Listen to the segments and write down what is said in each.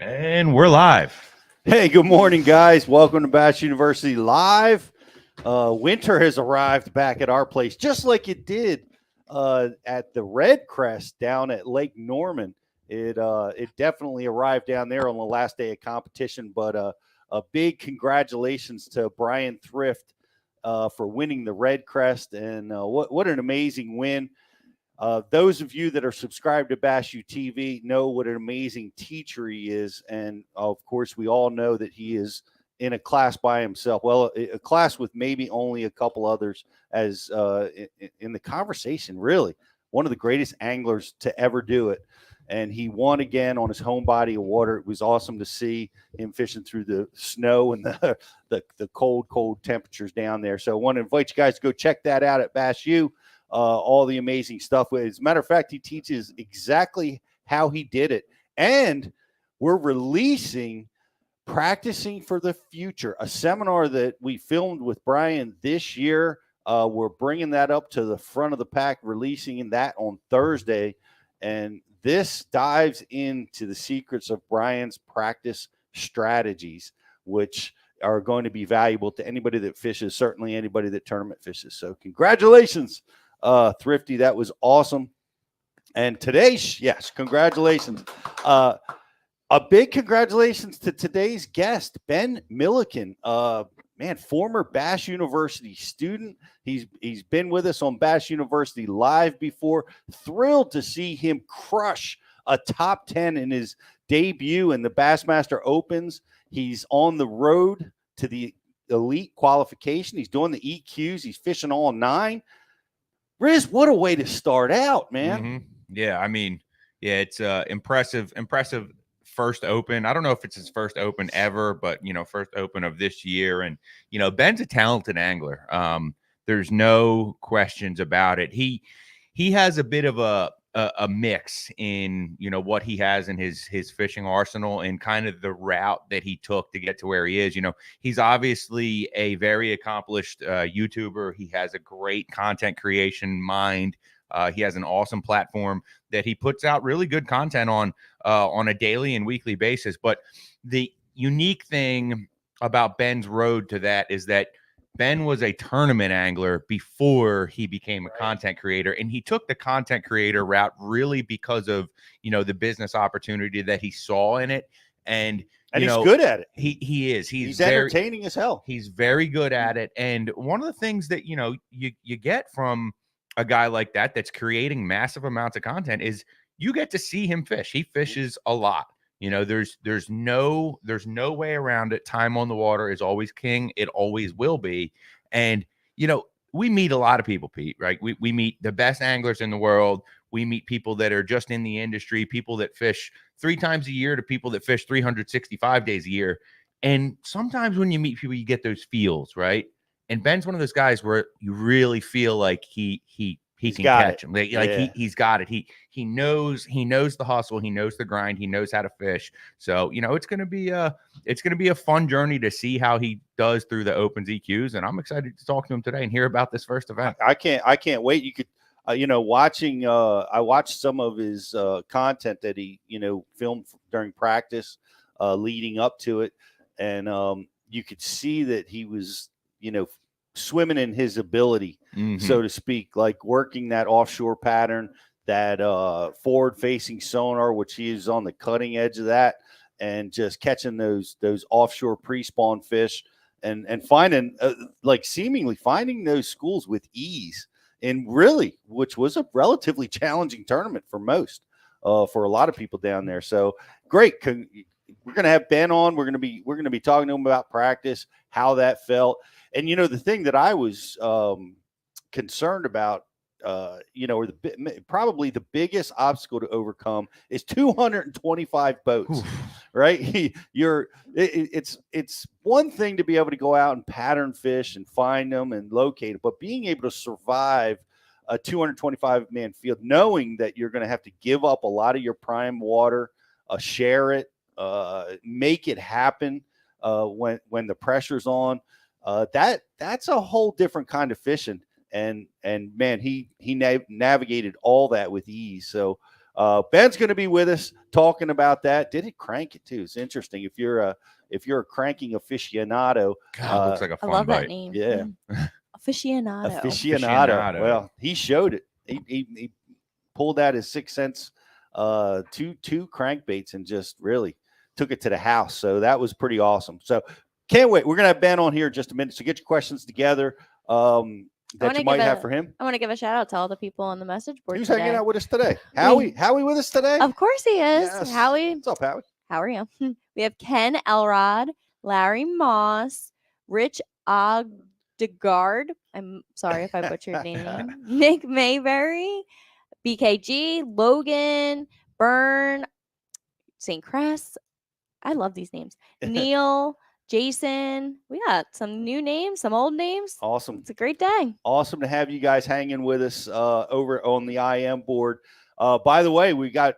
And we're live. Hey, good morning, guys. Welcome to Bass University Live. Winter has arrived back at our place, just like it did at the Red Crest down at Lake Norman. It definitely arrived down there on the last day of competition. But a big congratulations to Brian Thrift for winning the Red Crest, and what an amazing win. Those of you that are subscribed to Bass U TV know what an amazing teacher he is. And of course, we all know that he is in a class by himself. Well, a class with maybe only a couple others as in the conversation, really. One of the greatest anglers to ever do it. And he won again on his home body of water. It was awesome to see him fishing through the snow and the cold temperatures down there. So I want to invite you guys to go check that out at Bass U. All the amazing stuff. As a matter of fact, he teaches exactly how he did it. And we're releasing Practicing for the Future, a seminar that we filmed with Brian this year. We're bringing that up to the front of the pack, releasing that on Thursday. And this dives into the secrets of Brian's practice strategies, which are going to be valuable to anybody that fishes, certainly anybody that tournament fishes. So congratulations, Thrifty. That was awesome. And today, yes, congratulations. A big congratulations to today's guest, Ben Milliken. Former Bass University student. He's been with us on Bass University Live before. Thrilled to see him crush a top 10 in his debut in the Bassmaster Opens. He's on the road to the elite qualification. He's doing the EQs. He's fishing all 9. Riz, what a way to start out, man. Mm-hmm. Yeah, it's impressive first Open. I don't know if it's his first Open ever, but, first Open of this year. And, Ben's a talented angler. There's no questions about it. He has a bit of a mix in, what he has in his fishing arsenal and kind of the route that he took to get to where he is. He's obviously a very accomplished YouTuber. He has a great content creation mind. He has an awesome platform that he puts out really good content on a daily and weekly basis. But the unique thing about Ben's road to that is that Ben was a tournament angler before he became a content creator, and he took the content creator route really because of, the business opportunity that he saw in it. And he's good at it. He is. He's entertaining as hell. He's very good at it. And one of the things that, you get from a guy like that that's creating massive amounts of content is you get to see him fish. He fishes a lot. There's no way around it. Time on the water is always king. It always will be. And, we meet a lot of people, Pete, right? We meet the best anglers in the world. We meet people that are just in the industry, people that fish 3 times a year to people that fish 365 days a year. And sometimes when you meet people, you get those feels, right? And Ben's one of those guys where you really feel like he can catch him. He's got it. He knows the hustle. He knows the grind. He knows how to fish. So, it's going to be a fun journey to see how he does through the Opens EQs. And I'm excited to talk to him today and hear about this first event. I can't wait. You could, watching, I watched some of his content that he, filmed during practice leading up to it. And you could see that he was, swimming in his ability, so to speak, like working that offshore pattern, that forward-facing sonar, which he is on the cutting edge of that, and just catching those offshore pre-spawn fish, and finding seemingly finding those schools with ease, and really, which was a relatively challenging tournament for most, for a lot of people down there. So great. We're going to have Ben on. We're going to be talking to him about practice, how that felt. And, the thing that I was concerned about, probably the biggest obstacle to overcome is 225 boats, right? It's one thing to be able to go out and pattern fish and find them and locate it, but being able to survive a 225-man field, knowing that you're going to have to give up a lot of your prime water, share it, make it happen when the pressure's on. That's a whole different kind of fishing, and man, he navigated all that with ease. So Ben's going to be with us talking about that. Did it crank it too? It's interesting. If you're a cranking aficionado, God, looks like a I fun love bite. that name. Yeah. Aficionado. Aficionado. Well, he showed it. He pulled out his 6 cents, two crankbaits, and just really took it to the house. So that was pretty awesome. So can't wait. We're gonna have Ben on here in just a minute. So get your questions together that you might have for him. I want to give a shout out to all the people on the message board. Who's today. hanging out with us today? Howie with us today? Of course he is. Yes. Howie. What's up, Howie? How are you? We have Ken Elrod, Larry Moss, Rich Ogdegaard. I'm sorry if I butchered your name. Nick Mayberry, BKG, Logan, Byrne, St. Cress. I love these names. Neil, Jason. We got some new names, some old names. Awesome. It's a great day. Awesome to have you guys hanging with us over on the IM board. By the way, we got,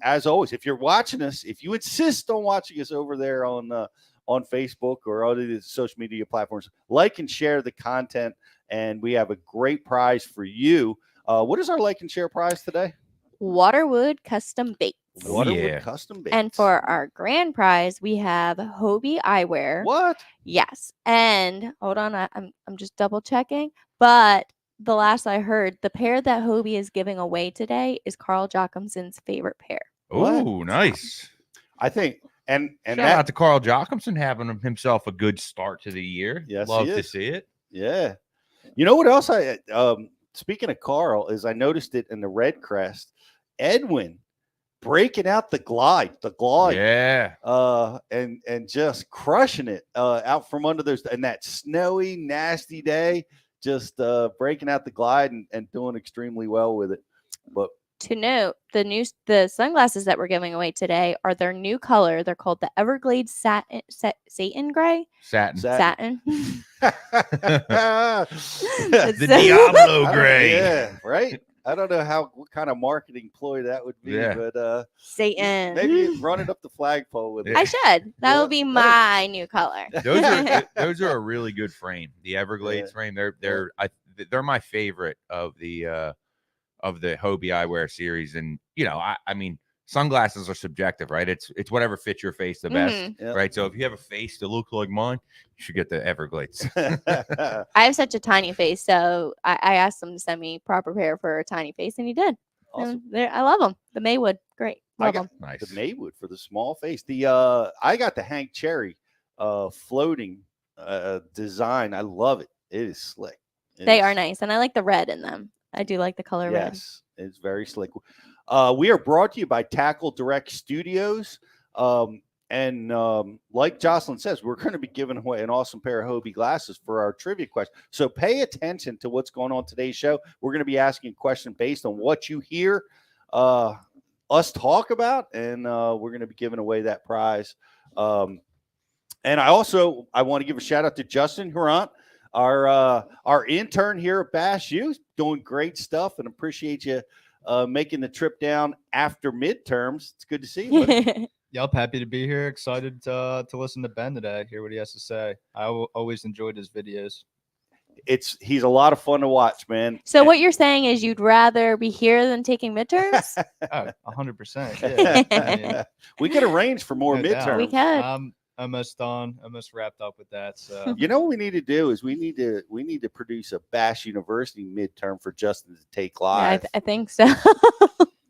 as always, if you're watching us, if you insist on watching us over there on Facebook or other social media platforms, like and share the content, and we have a great prize for you. What is our like and share prize today? Waterwood Custom Baits. Waterwood Custom Baits. And for our grand prize, we have Hobie Eyewear. What? Yes. And hold on, I'm just double checking. But the last I heard, the pair that Hobie is giving away today is Carl Jochumson's favorite pair. Oh, nice. I think and shout out to Carl Jochumson having himself a good start to the year. Yes, love to see it. Yeah. You know what else I speaking of Carl is I noticed it in the Red Crest. Edwin breaking out the glide, yeah, and just crushing it out from under those and that snowy, nasty day, just breaking out the glide and doing extremely well with it. But to note, the sunglasses that we're giving away today are their new color. They're called the Everglades Satin Gray. Satin. The Diablo Gray. Yeah, right. I don't know what kind of marketing ploy that would be, but Satan. Maybe run it up the flagpole with it. I should. That will be my new color. Those are a really good frame. The Everglades frame. They're my favorite of the Hobie Eyewear series. And I mean, sunglasses are subjective, right? It's whatever fits your face the best, right? So if you have a face that looks like mine, you should get the Everglades. I have such a tiny face, so I asked him to send me proper pair for a tiny face, and he did. Awesome. I love them. The Maywood, great. Love them. Nice. The Maywood for the small face. I got the Hank Cherry floating design. I love it. It is slick. They are nice, and I like the red in them. I do like the color red. Yes, it's very slick. We are brought to you by Tackle Direct Studios. And like Jocelyn says, we're going to be giving away an awesome pair of Hobie glasses for our trivia question. So pay attention to what's going on today's show. We're going to be asking a question based on what you hear us talk about, and we're going to be giving away that prize. And I want to give a shout out to Justin Hurant, our intern here at Bass U, doing great stuff, and appreciate you making the trip down after midterms. It's good to see you, buddy. Yep, happy to be here. Excited to listen to Ben today, hear what he has to say. I always enjoyed his videos. He's a lot of fun to watch, man. So what you're saying is you'd rather be here than taking midterms? Oh, 100%. Yeah. I mean, we could arrange for more midterms. Doubt. We could. Almost done, almost wrapped up with that. So you know what we need to do is we need to produce a Bass University midterm for Justin to take live. Yeah, I think so.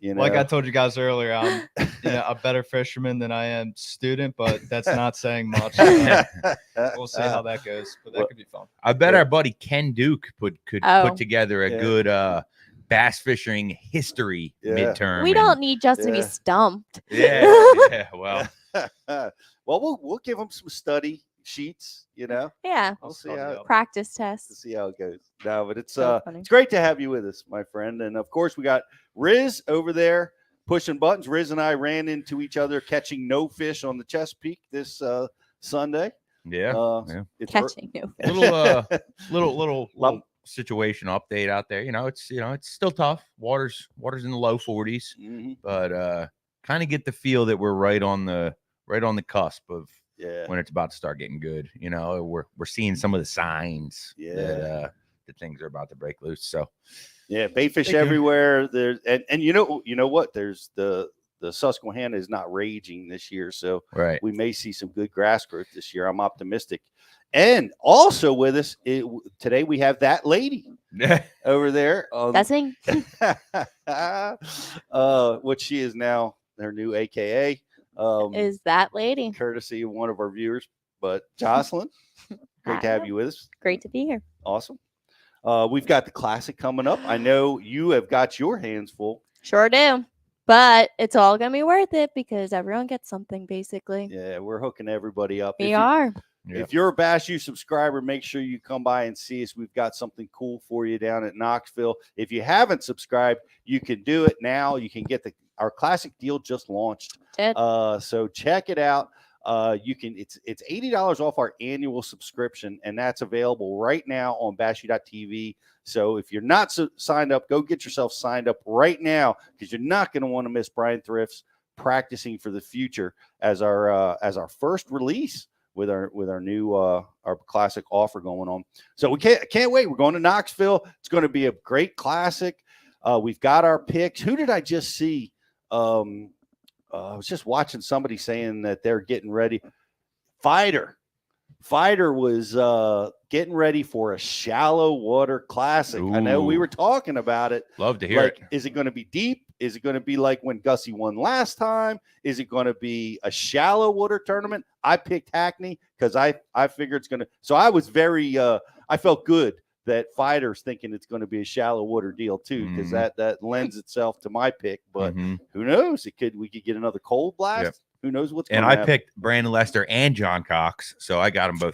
Like I told you guys earlier, I'm a better fisherman than I am student, but that's not saying much. We'll see how that goes, but that could be fun. I bet our buddy Ken Duke could put together a good bass fishing history midterm. We don't need Justin to be stumped. Well, we'll give him some study sheets, Yeah. We'll see how practice tests. to see how it goes. No, but it's funny. it's great to have you with us, my friend. And of course, we got Riz over there pushing buttons. Riz and I ran into each other catching no fish on the Chesapeake this Sunday. It's catching no fish. Little situation update out there. It's still tough. Water's in the low 40s, but kind of get the feel that we're right on the cusp of when it's about to start getting good. We're seeing some of the signs that things are about to break loose. So Yeah, bait fish Thank you. everywhere. There's and you know what? There's the Susquehanna is not raging this year, so Right. we may see some good grass growth this year. I'm optimistic. And also with us today, we have that lady over there. That's me. What she is now, her new AKA. Is that lady. Courtesy of one of our viewers. But Jocelyn, great to have you with us. Great to be here. Awesome. We've got the Classic coming up. I know you have got your hands full. Sure do. But it's all going to be worth it because everyone gets something, basically. Yeah, we're hooking everybody up. We are. If you're a Bass U subscriber, make sure you come by and see us. We've got something cool for you down at Knoxville. If you haven't subscribed, you can do it now. You can get our Classic deal just launched. So check it out. It's $80 off our annual subscription, and that's available right now on BassU.tv. So if you're not signed up, go get yourself signed up right now because you're not going to want to miss Brian Thrift's practicing for the future as our first release with our new our Classic offer going on. So we can't wait. We're going to Knoxville. It's going to be a great Classic. We've got our picks. Who did I just see? I was just watching somebody saying that they're getting ready. Fighter was getting ready for a shallow water Classic. Ooh. I know we were talking about it. Love to hear it. Is it going to be deep? Is it going to be like when Gussie won last time? Is it going to be a shallow water tournament? I picked Hackney because I figured it's going to. So I was I felt good that Fighter's thinking it's going to be a shallow water deal too, because that lends itself to my pick. But who knows? We could get another cold blast. Yep. Who knows what's going to happen? And I picked Brandon Lester and John Cox, so I got them both.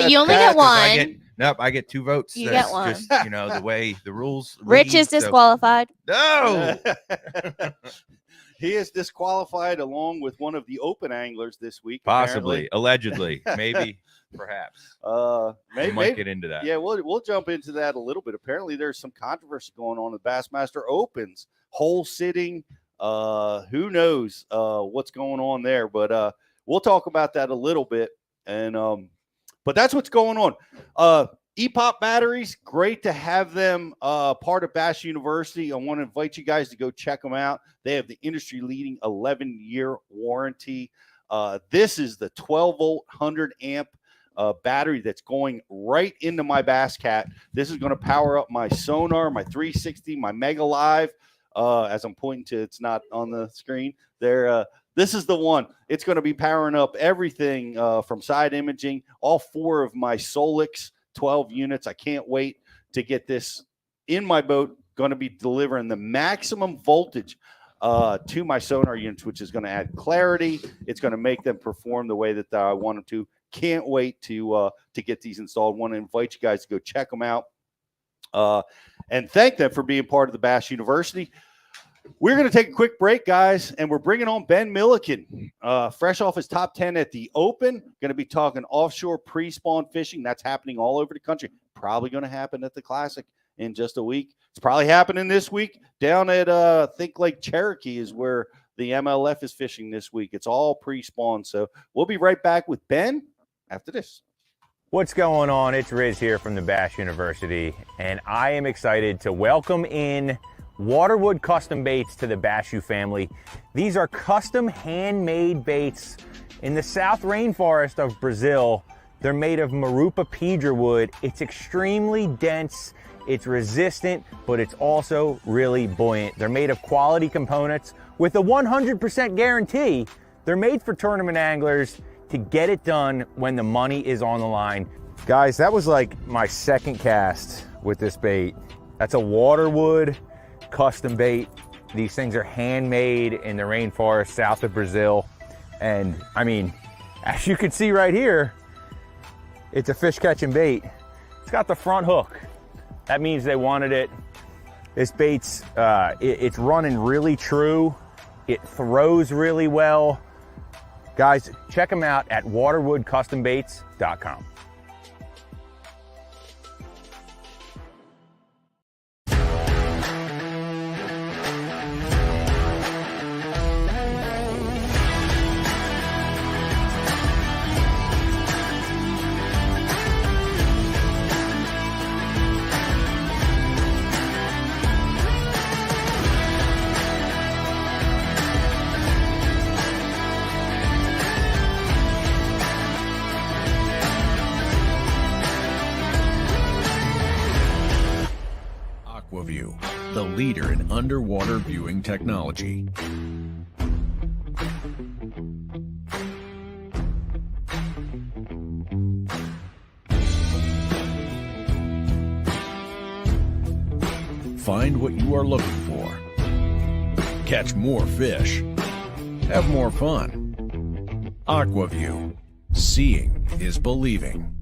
You only get one. I get 2 votes. You get one. Just, the way the rules. Rich is disqualified. No. He is disqualified along with one of the open anglers this week. Possibly, allegedly, maybe, perhaps. Maybe we might get into that. Yeah, we'll jump into that a little bit. Apparently, there's some controversy going on with Bassmaster Opens, hole sitting. Who knows what's going on there? But we'll talk about that a little bit. And but that's what's going on. EPOP batteries, great to have them part of Bass University. I want to invite you guys to go check them out. They have the industry-leading 11-year warranty. This is the 12-volt 100-amp battery that's going right into my Bass Cat. This is going to power up my sonar, my 360, my Mega Live. As I'm pointing to, it's not on the screen there. This is the one. It's going to be powering up everything from side imaging, all 4 of my Solix 12 units. I can't wait to get this in my boat. Going to be delivering the maximum voltage to my sonar units, which is going to add clarity. It's going to make them perform the way that I want them to. Can't wait to get these installed. Want to invite you guys to go check them out and thank them for being part of the Bass University. We're going to take a quick break, guys, and we're bringing on Ben Milliken, fresh off his top 10 at the Open. Going to be talking offshore pre-spawn fishing. That's happening all over the country. Probably going to happen at the Classic in just a week. It's probably happening this week down at Think Lake Cherokee is where the MLF is fishing this week. It's all pre-spawn. So we'll be right back with Ben after this. What's going on? It's Riz here from the Bass University, and I am excited to welcome in Waterwood Custom Baits to the Bass U family. These are custom handmade baits in the South Rainforest of Brazil. They're made of Marupa pedra wood. It's extremely dense, it's resistant, but it's also really buoyant. They're made of quality components with a 100% guarantee. They're made for tournament anglers to get it done when the money is on the line. Guys, that was like my second cast with this bait. That's a Waterwood custom bait. These things are handmade in the rainforest south of Brazil. And I mean, as you can see right here, it's a fish catching bait. It's got the front hook. That means they wanted it. This bait's, it's running really true. It throws really well. Guys, check them out at waterwoodcustombaits.com. the leader in underwater viewing technology. Find what you are looking for. Catch more fish. Have more fun. AquaView. Seeing is believing.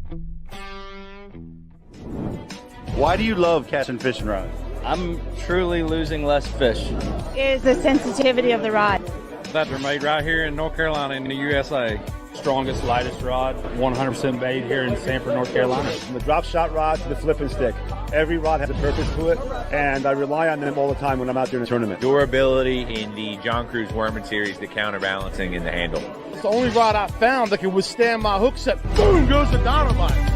Why do you love casting fishing rods? I'm truly losing less fish. Is the sensitivity of the rod. That they're made right here in North Carolina in the USA. Strongest, lightest rod, 100% made here in Sanford, North Carolina. From the drop shot rod to the flipping stick. Every rod has a purpose to it, and I rely on them all the time when I'm out doing a tournament. Durability in the John Cruz Worming series, the counterbalancing in the handle. It's the only rod I found that can withstand my hook set. Boom goes the dynamite.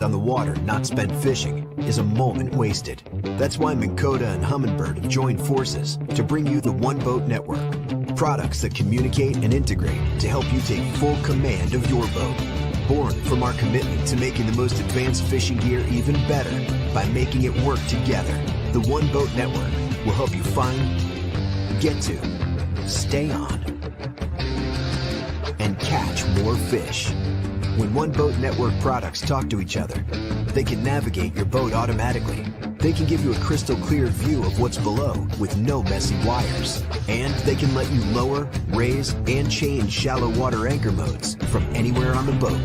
On the water, not spent fishing is a moment wasted. That's why Minn Kota and Humminbird have joined forces to bring you the One Boat Network. Products that communicate and integrate to help you take full command of your boat. Born from our commitment to making the most advanced fishing gear even better by making it work together. The One Boat Network will help you find, get to, stay on, and catch more fish. When One Boat Network products talk to each other, they can navigate your boat automatically. They can give you a crystal clear view of what's below with no messy wires. And they can let you lower, raise, and change shallow water anchor modes from anywhere on the boat.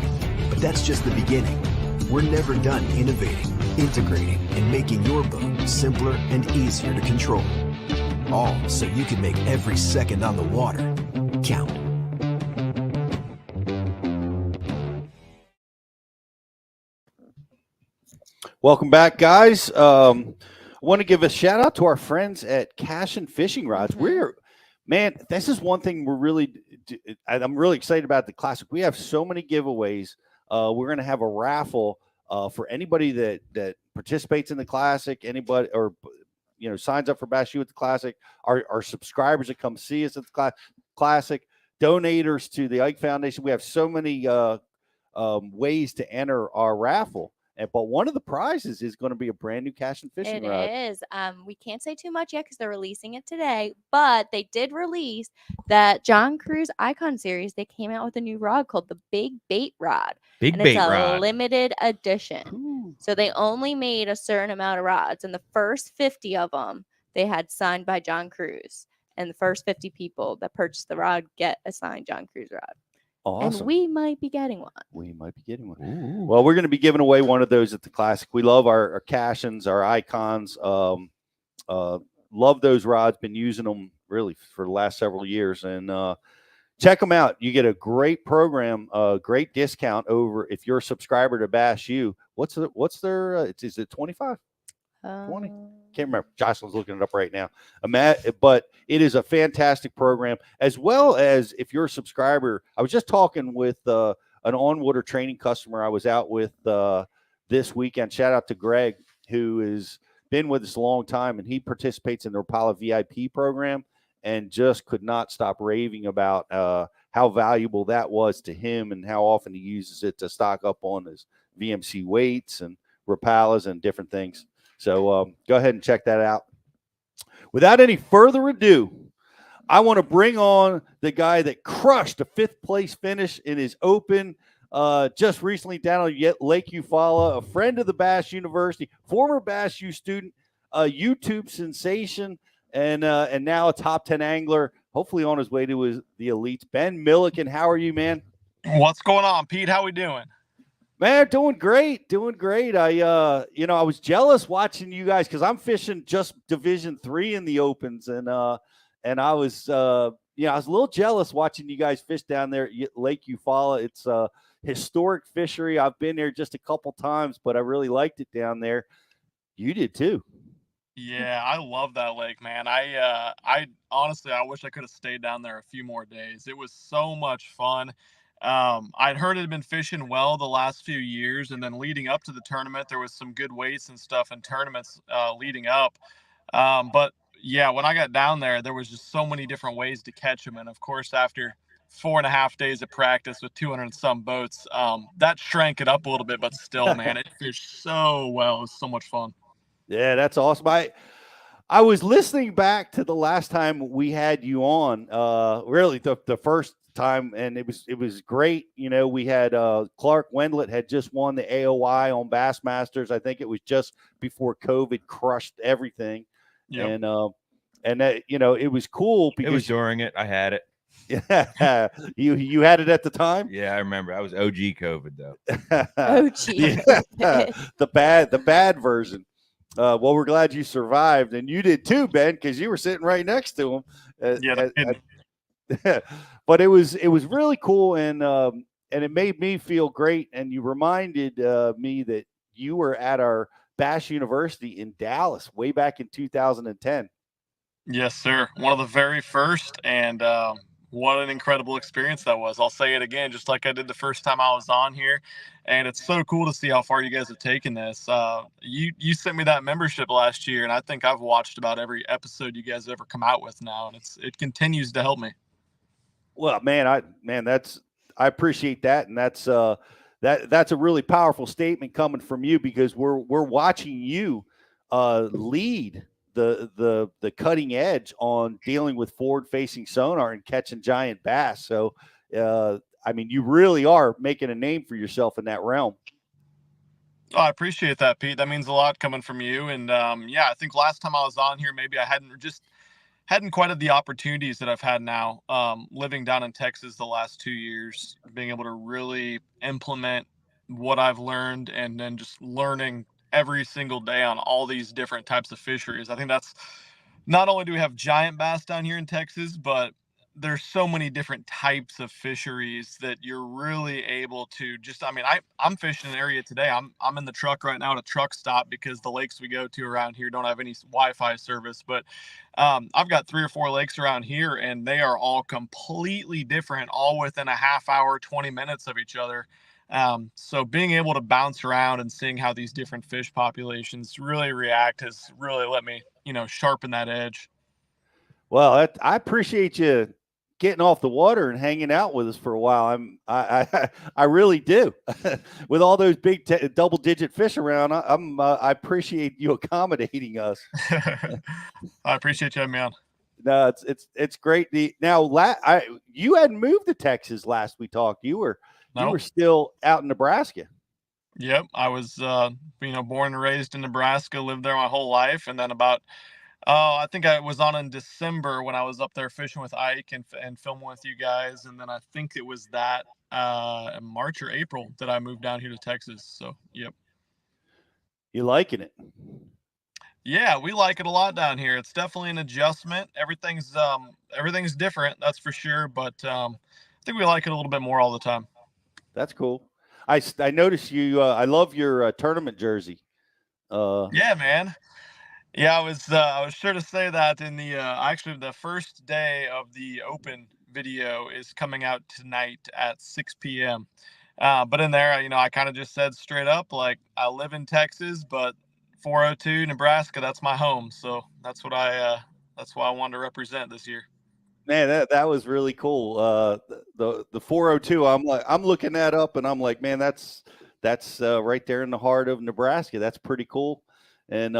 But that's just the beginning. We're never done innovating, integrating, and making your boat simpler and easier to control. All so you can make every second on the water count. Welcome back, guys. I want to give a shout out to our friends at Cash and Fishing Rods. This is one thing I'm really excited about the Classic. We have so many giveaways. We're going to have a raffle for anybody that participates in the Classic, anybody or signs up for Bass U at the Classic, our subscribers that come see us at the Classic, donators to the Ike Foundation. We have so many ways to enter our raffle. But one of the prizes is going to be a brand new Cash and Fishing rod. It is. We can't say too much yet because they're releasing it today. But they did release that John Cruz Icon series. They came out with a new rod called the Big Bait Rod. It's a limited edition. Ooh. So they only made a certain amount of rods. And the first 50 of them, they had signed by John Cruz. And the first 50 people that purchased the rod get a signed John Cruz rod. Awesome. And we might be getting one. Ooh. Well, we're going to be giving away one of those at the Classic. We love our Cash-ins, our Icons. Love those rods. Been using them really for the last several years. And check them out. You get a great program, great discount over if you're a subscriber to Bass U. What's their? Is it 25? 20? Can't remember. Jocelyn's looking it up right now. But it is a fantastic program, as well as if you're a subscriber. I was just talking with an on-water training customer I was out with this weekend. Shout out to Greg, who has been with us a long time, and he participates in the Rapala VIP program and just could not stop raving about how valuable that was to him and how often he uses it to stock up on his VMC weights and Rapalas and different things. So go ahead and check that out. Without any further ado, I want to bring on the guy that crushed a 5th place finish in his Open just recently down on Lake Eufaula, a friend of the Bass University, former Bass U student, a YouTube sensation, and now a top 10 angler, hopefully on his way to the elites. Ben Milliken, how are you, man? What's going on, Pete? How we doing? Man, doing great. I was jealous watching you guys because I'm fishing just Division III in the Opens, and I was I was a little jealous watching you guys fish down there at Lake Eufaula. It's a historic fishery. I've been there just a couple times, but I really liked it down there. You did too. Yeah, I love that lake, man. I honestly, I wish I could have stayed down there a few more days. It was so much fun. I'd heard it had been fishing well the last few years, and then leading up to the tournament, there was some good weights and stuff in tournaments leading up. But yeah, when I got down there, there was just so many different ways to catch them. And of course, after 4.5 days of practice with 200 and some boats, that shrank it up a little bit, but still, man, it fished so well. It was so much fun. Yeah, that's awesome. I was listening back to the last time we had you on, really the first time, and it was great. You know, we had Clark Wendlet had just won the AOI on Bassmasters. I think it was just before COVID crushed everything. Yep. And that, you know, it was cool because it was during it. I had it. Yeah, you had it at the time. Yeah, I remember. I was OG COVID though. OG. The bad version. Well, we're glad you survived, and you did too, Ben, because you were sitting right next to him. But it was really cool, and it made me feel great. And you reminded me that you were at our Bass University in Dallas way back in 2010. Yes, sir. One of the very first, and what an incredible experience that was. I'll say it again, just like I did the first time I was on here. And it's so cool to see how far you guys have taken this. You sent me that membership last year, and I think I've watched about every episode you guys ever come out with now, and it continues to help me. Well, I appreciate that, and that's a really powerful statement coming from you, because we're watching you lead the cutting edge on dealing with forward-facing sonar and catching giant bass. So, I mean, you really are making a name for yourself in that realm. Oh, I appreciate that, Pete. That means a lot coming from you. And yeah, I think last time I was on here, maybe I hadn't quite had the opportunities that I've had now, living down in Texas the last 2 years, being able to really implement what I've learned, and then just learning every single day on all these different types of fisheries. I think that's, not only do we have giant bass down here in Texas, but there's so many different types of fisheries that you're really able to just, I mean, I'm fishing an area today. I'm in the truck right now at a truck stop because the lakes we go to around here don't have any Wi-Fi service, but I've got 3 or 4 lakes around here, and they are all completely different, all within a half hour, 20 minutes of each other. So being able to bounce around and seeing how these different fish populations really react has really let me, sharpen that edge. Well, I appreciate you getting off the water and hanging out with us for a while. I really do. With all those big double-digit fish around, I appreciate you accommodating us. I appreciate you having me on. No, it's great. You hadn't moved to Texas last we talked. You were still out in Nebraska. Yep, I was born and raised in Nebraska, lived there my whole life, and then I think I was on in December when I was up there fishing with Ike and filming with you guys. And then I think it was that March or April that I moved down here to Texas. So, yep. You liking it? Yeah, we like it a lot down here. It's definitely an adjustment. Everything's different, that's for sure. But I think we like it a little bit more all the time. That's cool. I noticed you. I love your tournament jersey. Yeah, man. Yeah, I was sure to say that in the actually the first day of the Open video is coming out tonight at 6 p.m. But in there, I kind of just said straight up, like, I live in Texas, but 402 Nebraska, that's my home. So that's what that's why I wanted to represent this year. Man, that was really cool. The 402, I'm looking that up, and I'm like, man, that's right there in the heart of Nebraska. That's pretty cool. And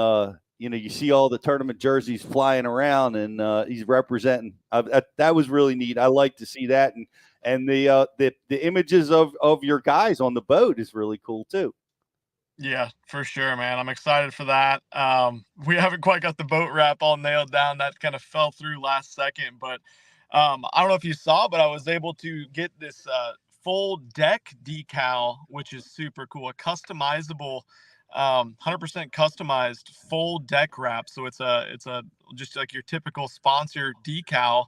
you see all the tournament jerseys flying around, and he's representing. That was really neat. I like to see that, and the images of your guys on the boat is really cool too. Yeah, for sure, man. I'm excited for that. We haven't quite got the boat wrap all nailed down. That kind of fell through last second, but I don't know if you saw, but I was able to get this full deck decal, which is super cool. A customizable, 100% customized full deck wrap. So it's a just like your typical sponsor decal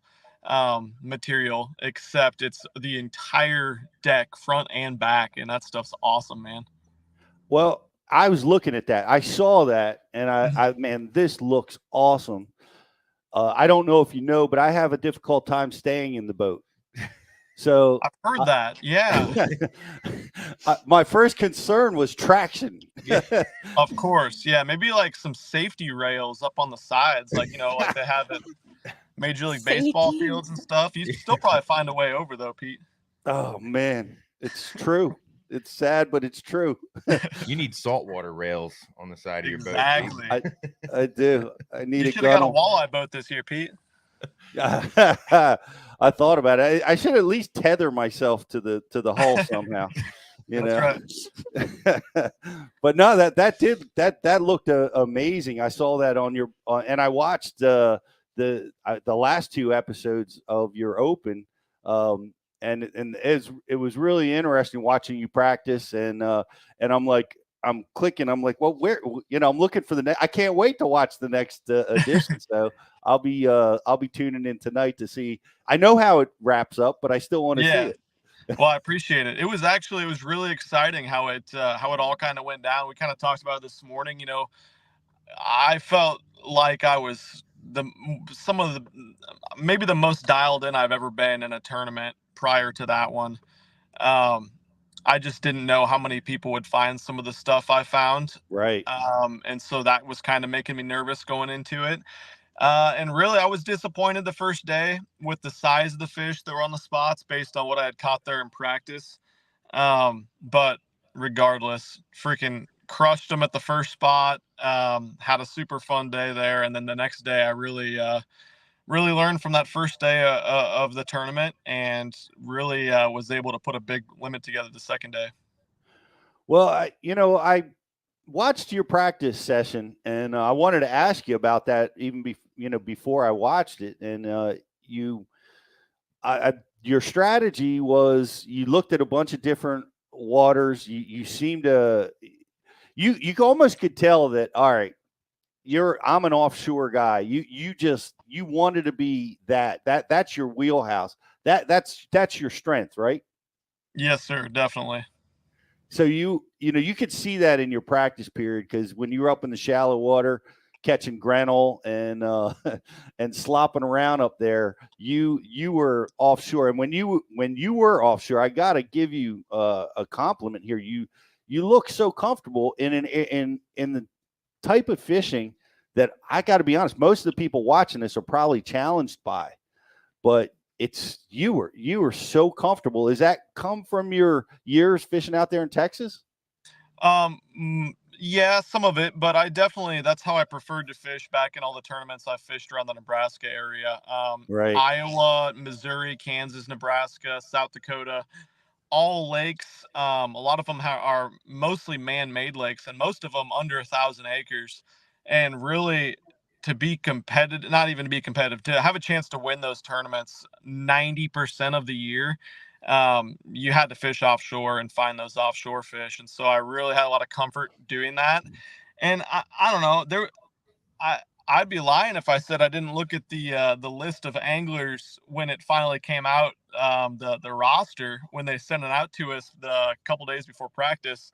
material, except it's the entire deck, front and back, and that stuff's awesome, man. Well, I was looking at that. I saw that, and man, this looks awesome. I don't know if you know, but I have a difficult time staying in the boat. So I've heard that. Yeah. My first concern was traction. Of course. Yeah. Maybe like some safety rails up on the sides, like they have at Major League Baseball fields and stuff. You still probably find a way over though, Pete. Oh man, it's true. It's sad, but it's true. You need saltwater rails on the side of your boat. Exactly. I do. I need You a should have got a gun. walleye boat this year, Pete. I thought about it. I should at least tether myself to the hull somehow. You know, Right. But no, that looked amazing. I saw that on your and I watched the last 2 episodes of your Open, and it was really interesting watching you practice, and I'm like, I'm clicking. I'm like, well, where, I'm looking for the next. I can't wait to watch the next edition. So I'll be tuning in tonight to see. I know how it wraps up, but I still want to see it. Well, I appreciate it. It was really exciting how it all kind of went down. We kind of talked about it this morning. I felt like I was maybe the most dialed in I've ever been in a tournament prior to that one. I just didn't know how many people would find some of the stuff I found. Right. And so that was kind of making me nervous going into it. And really, I was disappointed the first day with the size of the fish that were on the spots based on what I had caught there in practice. But regardless, freaking crushed them at the first spot. Had a super fun day there. And then the next day, I really learned from that first day of the tournament, and really was able to put a big limit together the second day. Well, I watched your practice session, and I wanted to ask you about that even before I watched it. And your strategy was you looked at a bunch of different waters. You seemed to you almost could tell that, all right, I'm an offshore guy. You wanted to be that's your wheelhouse. That's your strength, right? Yes, sir, definitely. So you could see that in your practice period, because when you were up in the shallow water catching Grinnell and slopping around up there, you were offshore. And when you were offshore, I got to give you a compliment here. You look so comfortable in the type of fishing that, I got to be honest, most of the people watching this are probably challenged by, but you were so comfortable. Does that come from your years fishing out there in Texas? Yeah, some of it, but that's how I preferred to fish back in all the tournaments I fished around the Nebraska area. Right. Iowa, Missouri, Kansas, Nebraska, South Dakota, all lakes. A lot of them are mostly man-made lakes, and most of them under 1,000 acres. And really, to be competitive, not even to be competitive, to have a chance to win those tournaments 90% of the year, you had to fish offshore and find those offshore fish. And so I really had a lot of comfort doing that. And I don't know, I'd be lying if I said I didn't look at the list of anglers when it finally came out, the roster, when they sent it out to us the couple days before practice.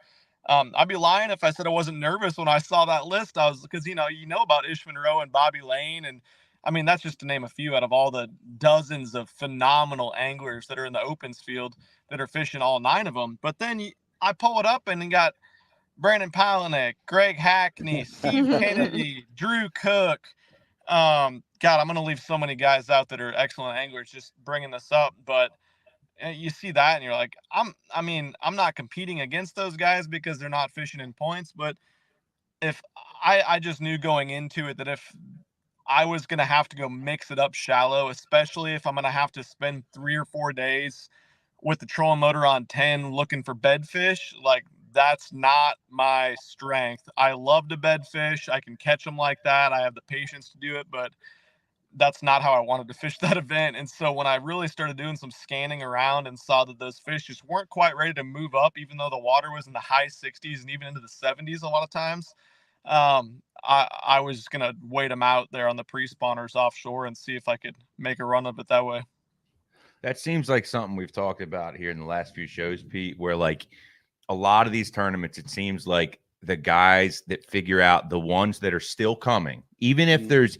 I'd be lying if I said I wasn't nervous when I saw that list. Because you know about Ish Monroe and Bobby Lane, and I mean, that's just to name a few out of all the dozens of phenomenal anglers that are in the Opens field that are fishing all 9 of them. But then I pull it up and you got Brandon Palaniuk, Greg Hackney, Steve Kennedy, Drew Cook. God, I'm going to leave so many guys out that are excellent anglers just bringing this up. But you see that and you're like, I'm not competing against those guys because they're not fishing in points. But if I just knew going into it that if I was going to have to go mix it up shallow, especially if I'm going to have to spend 3 or 4 days with the trolling motor on 10 looking for bedfish, like that's not my strength. I love to bedfish. I can catch them like that. I have the patience to do it, but that's not how I wanted to fish that event. And so when I really started doing some scanning around and saw that those fish just weren't quite ready to move up, even though the water was in the high 60s and even into the 70s a lot of times, I was going to wait them out there on the pre-spawners offshore and see if I could make a run of it that way. That seems like something we've talked about here in the last few shows, Pete, where like a lot of these tournaments, it seems like the guys that figure out the ones that are still coming, even if there's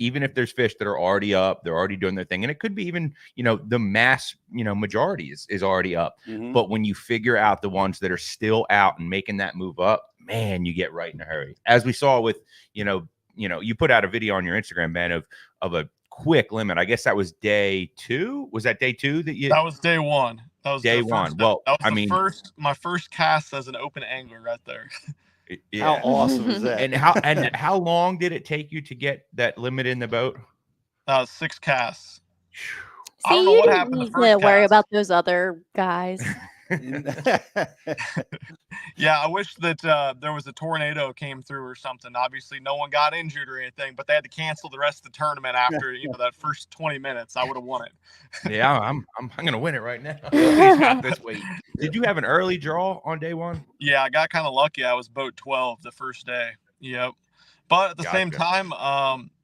fish that are already up, they're already doing their thing. And it could be even, the mass, majority is already up. Mm-hmm. But when you figure out the ones that are still out and making that move up, man, you get right in a hurry. As we saw with, you put out a video on your Instagram, man, of a quick limit. I guess that was day 2. Was that day 2 that That was day 1. That was Day the one. first. Well, that was I the mean, my first cast as an open angler right there. How awesome is that? And how long did it take you to get that limit in the boat? 6 casts. See, I don't know you what didn't happened the need first to worry cast. about those other guys. Yeah, I wish that there was a tornado came through or something. Obviously, no one got injured or anything, but they had to cancel the rest of the tournament after that first 20 minutes. I would have won it. Yeah, I'm gonna win it right now. Nobody's got this weight. Did you have an early draw on day one? Yeah, I got kind of lucky. I was boat 12 the first day. Yep. But at the same time,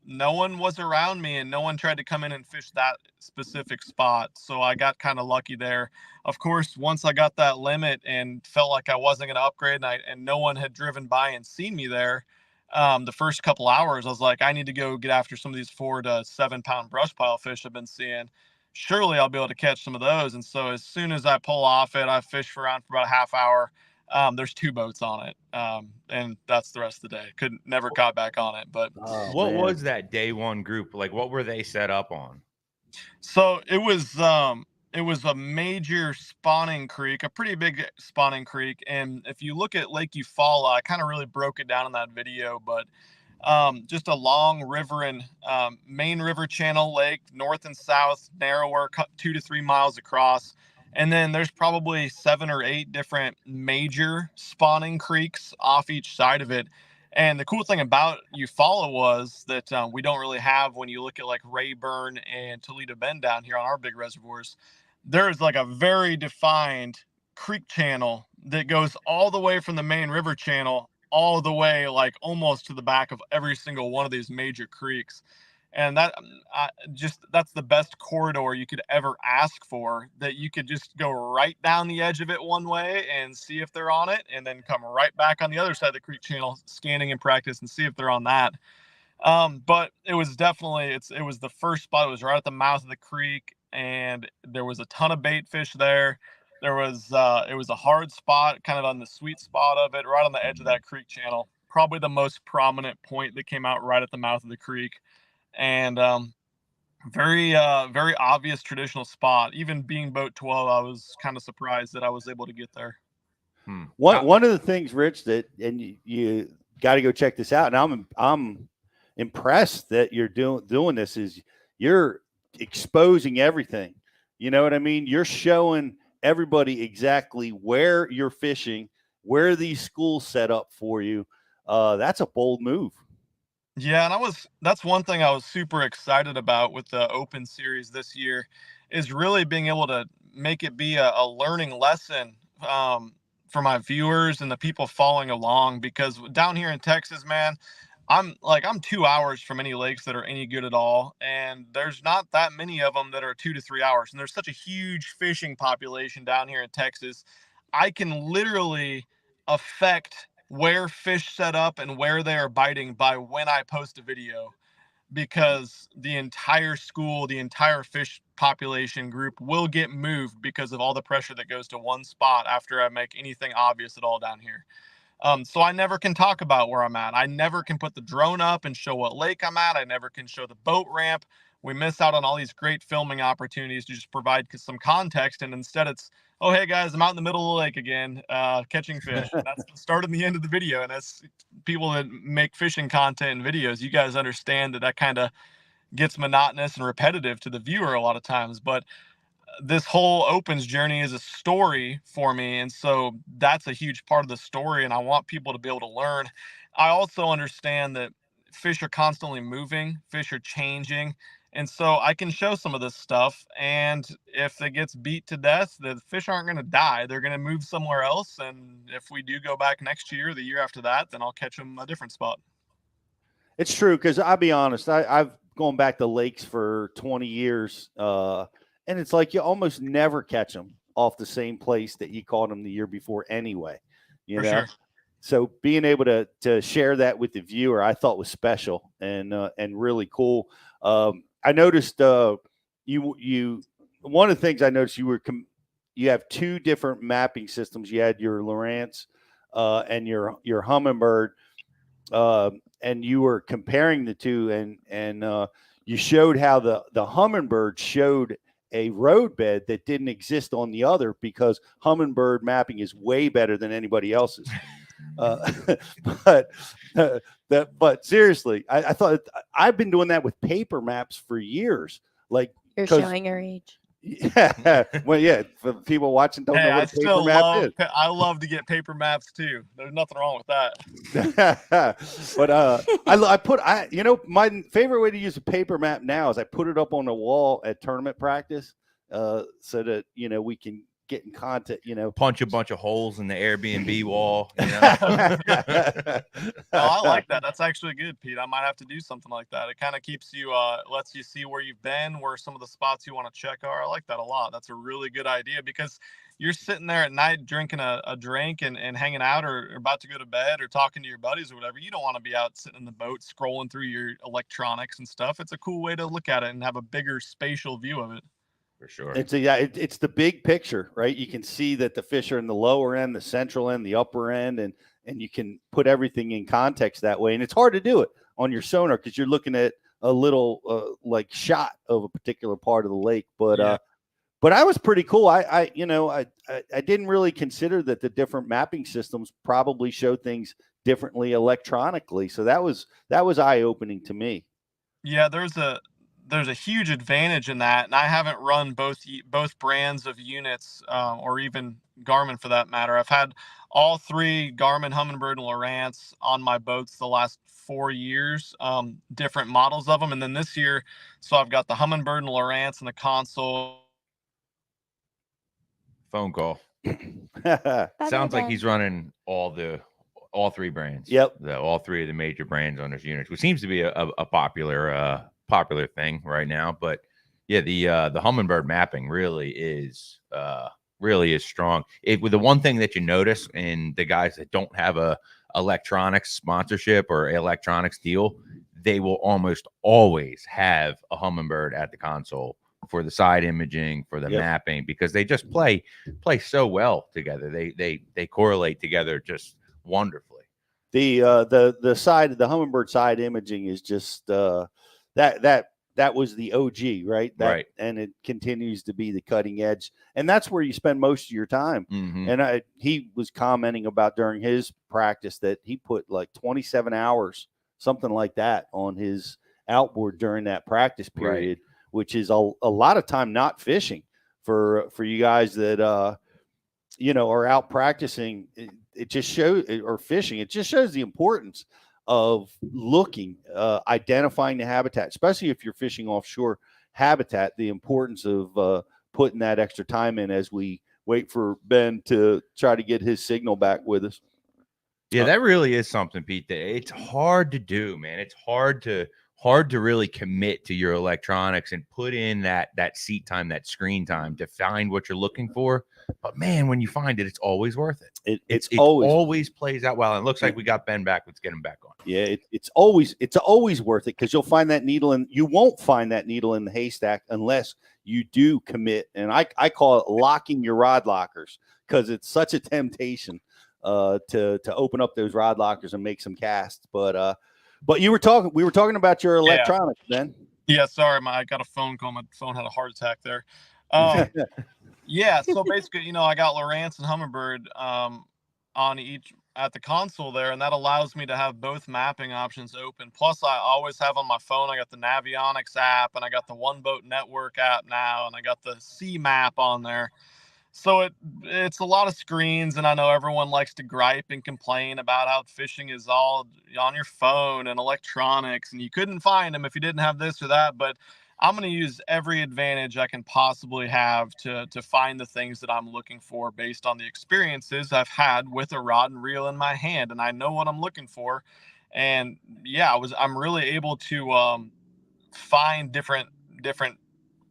no one was around me and no one tried to come in and fish that specific spot. So I got kind of lucky there. Of course, once I got that limit and felt like I wasn't going to upgrade and no one had driven by and seen me there, the first couple hours, I was like, I need to go get after some of these 4 to 7 pound brush pile fish I've been seeing. Surely I'll be able to catch some of those. And so as soon as I pull off it, I fish around for about a half hour. There's 2 boats on it, and that's the rest of the day. Never got back on it. But what was that day one group like? What were they set up on? So it was a major spawning creek, a pretty big spawning creek. And if you look at Lake Eufaula, I kind of really broke it down in that video, but just a long river and main river channel lake, north and south, narrower, 2 to 3 miles across. And then there's probably 7 or 8 different major spawning creeks off each side of it. And the cool thing about Eufaula was that we don't really have, when you look at like Rayburn and Toledo Bend down here on our big reservoirs, there's like a very defined creek channel that goes all the way from the main river channel all the way like almost to the back of every single one of these major creeks. And that's the best corridor you could ever ask for, that you could just go right down the edge of it one way and see if they're on it, and then come right back on the other side of the creek channel, scanning in practice and see if they're on that. But it was definitely, it was the first spot. It was right at the mouth of the creek, and there was a ton of bait fish there. There was, it was a hard spot, kind of on the sweet spot of it, right on the edge of that creek channel. Probably the most prominent point that came out right at the mouth of the creek. And very obvious traditional spot. Even being boat 12, I was kind of surprised that I was able to get there. One of the things, Rich, that and you got to go check this out. And I'm impressed that you're doing this. Is you're exposing everything. You know what I mean? You're showing everybody exactly where you're fishing, where these schools set up for you. That's a bold move. Yeah, and that's one thing I was super excited about with the Open Series this year, is really being able to make it be a learning lesson for my viewers and the people following along. Because down here in Texas, man, I'm 2 hours from any lakes that are any good at all, and there's not that many of them that are 2 to 3 hours. And there's such a huge fishing population down here in Texas. I can literally affect where fish set up and where they are biting by when I post a video, because the entire school, the entire fish population group will get moved because of all the pressure that goes to one spot after I make anything obvious at all down here. So I never can talk about where I'm at. I never can put the drone up and show what lake I'm at. I never can show the boat ramp. We miss out on all these great filming opportunities to just provide some context. And instead it's, oh, hey guys, I'm out in the middle of the lake again, catching fish. That's the start and the end of the video. And as people that make fishing content and videos, you guys understand that kind of gets monotonous and repetitive to the viewer a lot of times. But this whole Opens journey is a story for me. And so that's a huge part of the story. And I want people to be able to learn. I also understand that fish are constantly moving, fish are changing. And so I can show some of this stuff. And if it gets beat to death, the fish aren't going to die. They're going to move somewhere else. And if we do go back next year, or the year after that, then I'll catch them a different spot. It's true. Cause I'll be honest, I've gone back to lakes for 20 years. And it's like you almost never catch them off the same place that you caught them the year before anyway, you know? Sure. So being able to share that with the viewer, I thought was special and really cool. I noticed you one of the things I noticed, you have 2 different mapping systems. You had your Lowrance and your Humminbird, and you were comparing the two, and you showed how the Humminbird showed a roadbed that didn't exist on the other, because Humminbird mapping is way better than anybody else's. But seriously, I thought I've been doing that with paper maps for years. Like, You're showing your age. Yeah, well, yeah. For people watching, don't know what a paper map is. I love to get paper maps too. There's nothing wrong with that. But my favorite way to use a paper map now is I put it up on the wall at tournament practice, so that we can get in contact. Punch a bunch of holes in the Airbnb wall. No, I like that. That's actually good, Pete. I might have to do something like that. It kind of keeps you, lets you see where you've been, where some of the spots you want to check are. I like that a lot. That's a really good idea, because you're sitting there at night drinking a drink and hanging out, or about to go to bed, or talking to your buddies or whatever. You don't want to be out sitting in the boat scrolling through your electronics and stuff. It's a cool way to look at it and have a bigger spatial view of it. For sure. It's the big picture, right? You can see that the fish are in the lower end, the central end, the upper end, and you can put everything in context that way. And it's hard to do it on your sonar because you're looking at a little like shot of a particular part of the lake. But I was pretty cool. I didn't really consider that the different mapping systems probably show things differently electronically. So that was eye-opening to me. Yeah, there's a huge advantage in that, and I haven't run both brands of units, or even Garmin for that matter. I've had all three, Garmin, Humminbird, and Lowrance, on my boats the last 4 years, different models of them. And then this year, so I've got the Humminbird and Lowrance in the console. Phone call. Sounds like he's running all three brands. Yep. All three of the major brands on his units, which seems to be a popular thing right now. But yeah, the Humminbird mapping really is strong. With the one thing that you notice in the guys that don't have a electronics sponsorship or electronics deal, they will almost always have a Humminbird at the console for the side imaging, for the mapping, because they just play so well together. They correlate together just wonderfully. The Humminbird side imaging is just that was the OG, right? Right. And it continues to be the cutting edge. And that's where you spend most of your time. Mm-hmm. And he was commenting about during his practice that he put like 27 hours, something like that, on his outboard during that practice period, which is a lot of time not fishing for you guys that, are out practicing. It just shows, or fishing. It just shows the importance of looking, identifying the habitat, especially if you're fishing offshore habitat, the importance of putting that extra time in as we wait for Ben to try to get his signal back with us. Yeah, that really is something, Pete. It's hard to do, man. It's hard to really commit to your electronics and put in that seat time, that screen time to find what you're looking for. But man, when you find it, it's always worth it. It always plays out well. And it looks like we got Ben back. Let's get him back on. Yeah, it's always worth it, because you'll find that needle, and you won't find that needle in the haystack unless you do commit. And I call it locking your rod lockers, because it's such a temptation to open up those rod lockers and make some casts. But we were talking about your electronics, Ben. Yeah, sorry, I got a phone call. My phone had a heart attack there. Yeah, so basically, I got Lowrance and Humminbird on each at the console there, and that allows me to have both mapping options open. Plus, I always have on my phone, I got the Navionics app, and I got the One Boat Network app now, and I got the C map on there. So it's a lot of screens, and I know everyone likes to gripe and complain about how fishing is all on your phone and electronics, and you couldn't find them if you didn't have this or that. But I'm going to use every advantage I can possibly have to find the things that I'm looking for based on the experiences I've had with a rod and reel in my hand, and I know what I'm looking for. And yeah, I'm really able to find different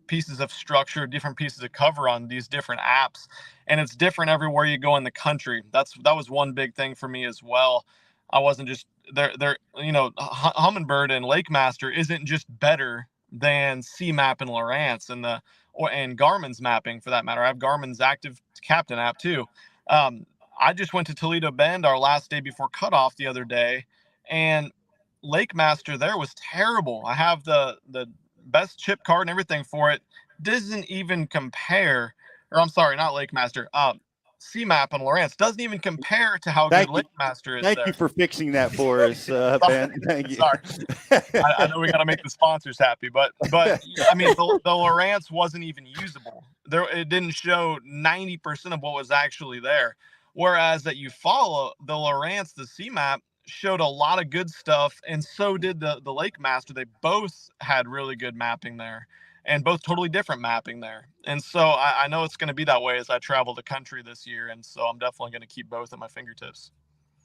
pieces of structure, different pieces of cover on these different apps, and it's different everywhere you go in the country. That was one big thing for me as well. I wasn't just there. Humminbird and Lakemaster isn't just better than C-Map and Lowrance and Garmin's mapping for that matter. I have Garmin's Active Captain app too. I just went to Toledo Bend our last day before cutoff the other day, and Lakemaster there was terrible. I have the best chip card and everything for it. doesn't even compare, or I'm sorry, not Lake Master, C-Map and Lawrence doesn't even compare to how good Lake Master is. Thank you for fixing that for us, Ben. Thank you. Sorry. I know we got to make the sponsors happy, but I mean, the Lawrence wasn't even usable. It didn't show 90% of what was actually there. Whereas that you follow the Lawrence, the C-Map showed a lot of good stuff, and so did the Lake Master. They both had really good mapping there, and both totally different mapping there. And so I know it's going to be that way as I travel the country this year. And so I'm definitely going to keep both at my fingertips.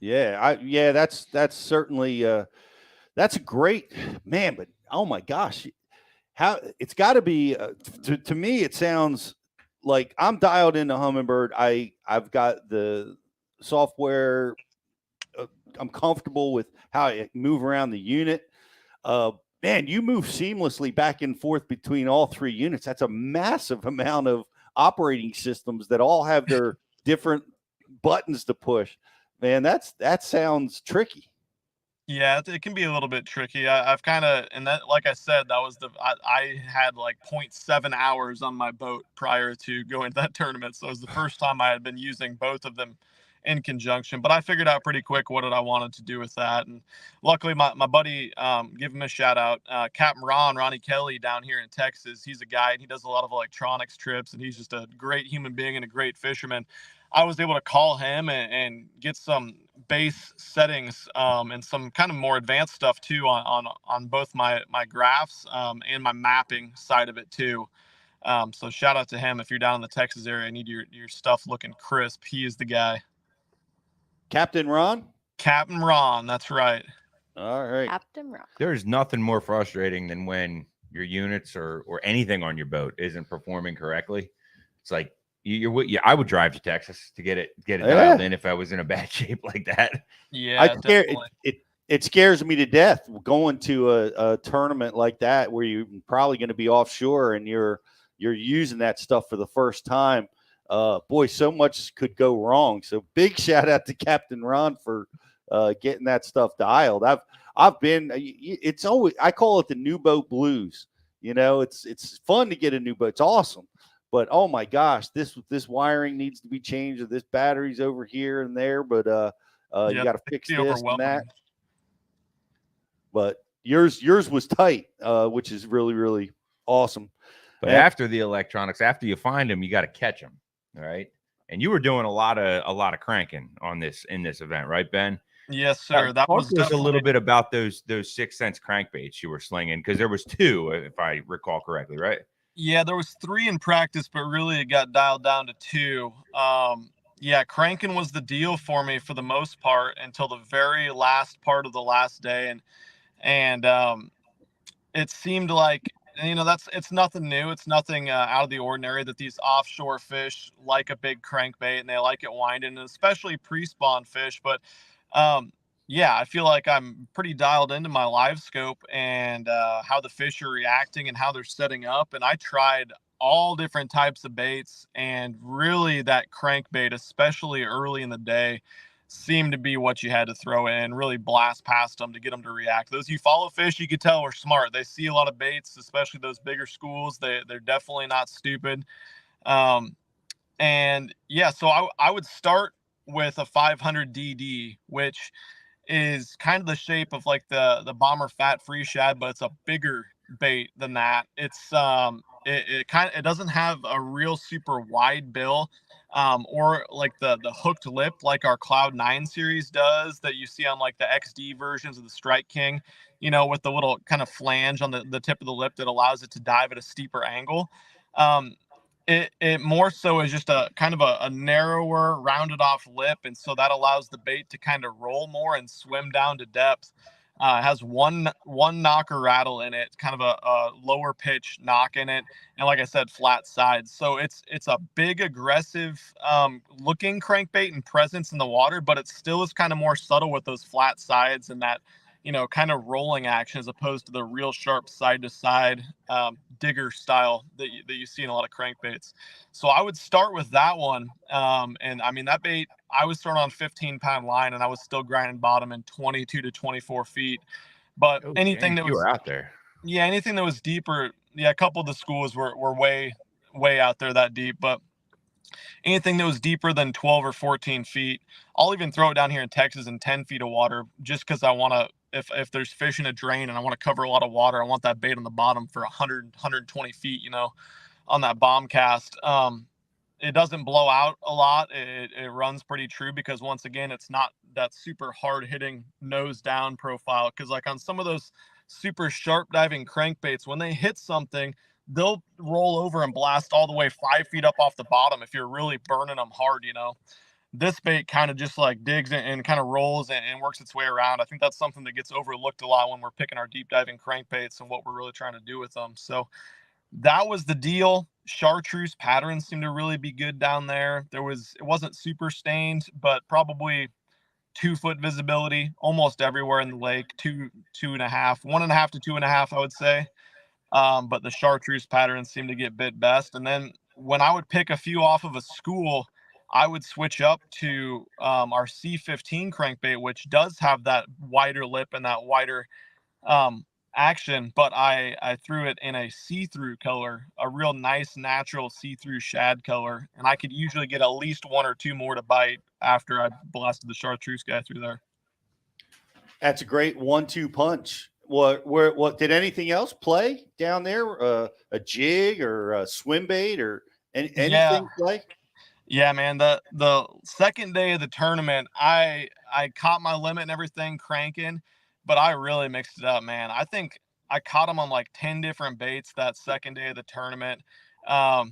Yeah. That's certainly, that's a great, man, but oh my gosh, how it's got to be, to me, it sounds like I'm dialed into Humminbird. I've got the software. I'm comfortable with how I move around the unit. Man, you move seamlessly back and forth between all three units. That's a massive amount of operating systems that all have their different buttons to push. Man, that sounds tricky. Yeah, it can be a little bit tricky. I've kind of, and that, like I said, that was I had like 0.7 hours on my boat prior to going to that tournament. So it was the first time I had been using both of them in conjunction, but I figured out pretty quick what I wanted to do with that. And luckily my buddy, give him a shout out, Captain Ronnie Kelly down here in Texas. He's a guy, and he does a lot of electronics trips, and he's just a great human being and a great fisherman. I was able to call him and get some base settings, and some kind of more advanced stuff too on both my graphs, and my mapping side of it too. So shout out to him. If you're down in the Texas area, I need your stuff looking crisp. He is the guy. Captain Ron? Captain Ron, that's right. All right. Captain Ron. There's nothing more frustrating than when your units or anything on your boat isn't performing correctly. It's like I would drive to Texas to get it dialed in if I was in a bad shape like that. Yeah, it scares me to death going to a tournament like that where you're probably going to be offshore and you're using that stuff for the first time. Boy, so much could go wrong. So big shout out to Captain Ron for getting that stuff dialed. I've been, it's always, I call it the new boat blues. You know, it's fun to get a new boat. It's awesome. But oh my gosh, this wiring needs to be changed, or this battery's over here and there. But you got to fix this and that. But yours was tight, which is really, really awesome. But after the electronics, after you find them, you got to catch them. All right. And you were doing a lot of cranking in this event, right, Ben? Yes, sir. That was just a little bit about those 6 cents crankbaits you were slinging, because there was 2, if I recall correctly, right? Yeah, there was 3 in practice, but really it got dialed down to 2. Yeah, cranking was the deal for me for the most part until the very last part of the last day, and it seemed like, you know, it's nothing new. It's nothing out of the ordinary that these offshore fish like a big crankbait, and they like it winding, and especially pre-spawn fish. But yeah, I feel like I'm pretty dialed into my live scope and how the fish are reacting and how they're setting up. And I tried all different types of baits, and really that crankbait, especially early in the day, seemed to be what you had to throw in, really blast past them to get them to react. Those you follow fish, you could tell are smart. They see a lot of baits, especially those bigger schools. They're definitely not stupid. And yeah, so I would start with a 500 DD, which is kind of the shape of like the Bomber Fat Free Shad, but it's a bigger bait than that. It's it doesn't have a real super wide bill, or like the hooked lip like our Cloud 9 series does that you see on like the XD versions of the Strike King, you know, with the little kind of flange on the tip of the lip that allows it to dive at a steeper angle. It more so is just a kind of a narrower, rounded off lip, and so that allows the bait to kind of roll more and swim down to depth. It has one knocker rattle in it, kind of a lower pitch knock in it, and like I said, flat sides. So it's a big, aggressive looking crankbait and presence in the water, but it still is kind of more subtle with those flat sides and that, you know, kind of rolling action, as opposed to the real sharp side to side digger style that you see in a lot of crankbaits. So I would start with that one. And I mean, that bait, I was throwing on 15-pound line, and I was still grinding bottom in 22 to 24 feet. But anything that was you were out there, yeah, anything that was deeper a couple of the schools were way out there that deep, but anything that was deeper than 12 or 14 feet, I'll even throw it down here in Texas in 10 feet of water, just because I want to, if there's fish in a drain and I want to cover a lot of water, I want that bait on the bottom for 120 feet, on that bomb cast. It doesn't blow out a lot. It runs pretty true, because once again, it's not that super hard hitting nose down profile. Because like on some of those super sharp diving crankbaits, when they hit something, they'll roll over and blast all the way 5 feet up off the bottom if you're really burning them hard. This bait kind of just like digs and kind of rolls and works its way around. I think that's something that gets overlooked a lot when we're picking our deep diving crankbaits and what we're really trying to do with them. So that was the deal. Chartreuse patterns seem to really be good down there. It wasn't super stained, but probably 2 foot visibility almost everywhere in the lake. 1.5 to 2.5, I would say. But the chartreuse patterns seem to get bit best. And then when I would pick a few off of a school, I would switch up to our C15 crankbait, which does have that wider lip and that wider action, but I threw it in a see-through color, a real nice natural see-through shad color, and I could usually get at least 1 or 2 more to bite after I blasted the chartreuse guy through there. That's a great 1-2 punch. What did anything else play down there? A jig or a swim bait or anything play? Yeah, man. The second day of the tournament, I caught my limit and everything cranking, but I really mixed it up, man. I think I caught them on like 10 different baits that second day of the tournament. I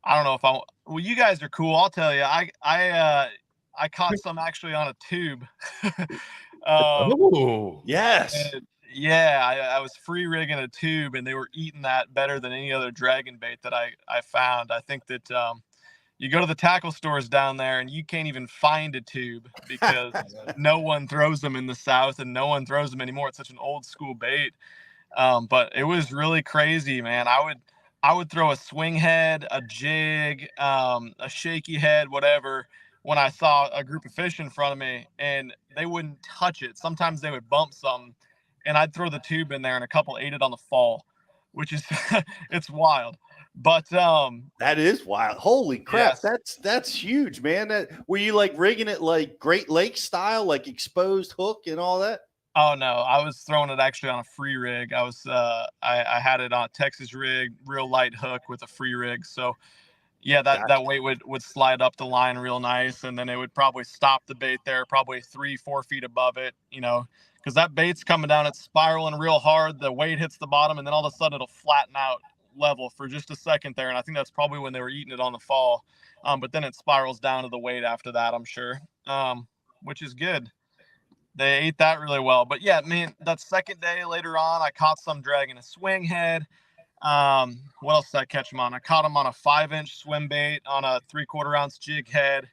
don't know if you guys are cool. I'll tell you, I caught some actually on a tube. Oh, yes. I was free rigging a tube, and they were eating that better than any other dragon bait that I found. I think that you go to the tackle stores down there and you can't even find a tube, because no one throws them in the South and no one throws them anymore. It's such an old school bait. But it was really crazy, man. I would throw a swing head, a jig, a shaky head, whatever, when I saw a group of fish in front of me, and they wouldn't touch it. Sometimes they would bump something, and I'd throw the tube in there and a couple ate it on the fall, which is it's wild. But that is wild. Holy crap. Yes. That's huge, man. Were you like rigging it like Great Lakes style, like exposed hook and all that? Oh no, I was throwing it actually on a free rig. I was I had it on a Texas rig, real light hook with a free rig. So yeah, that weight would slide up the line real nice, and then it would probably stop the bait there, probably 3-4 feet above it, because that bait's coming down, it's spiraling real hard. The weight hits the bottom, and then all of a sudden it'll flatten out level for just a second there, and I think that's probably when they were eating it on the fall. But then it spirals down to the weight after that, I'm sure, which is good. They ate that really well. But yeah, man, that second day later on, I caught some dragging a swing head. What else did I catch them on? I caught them on a 5-inch swim bait on a 3/4 ounce jig head.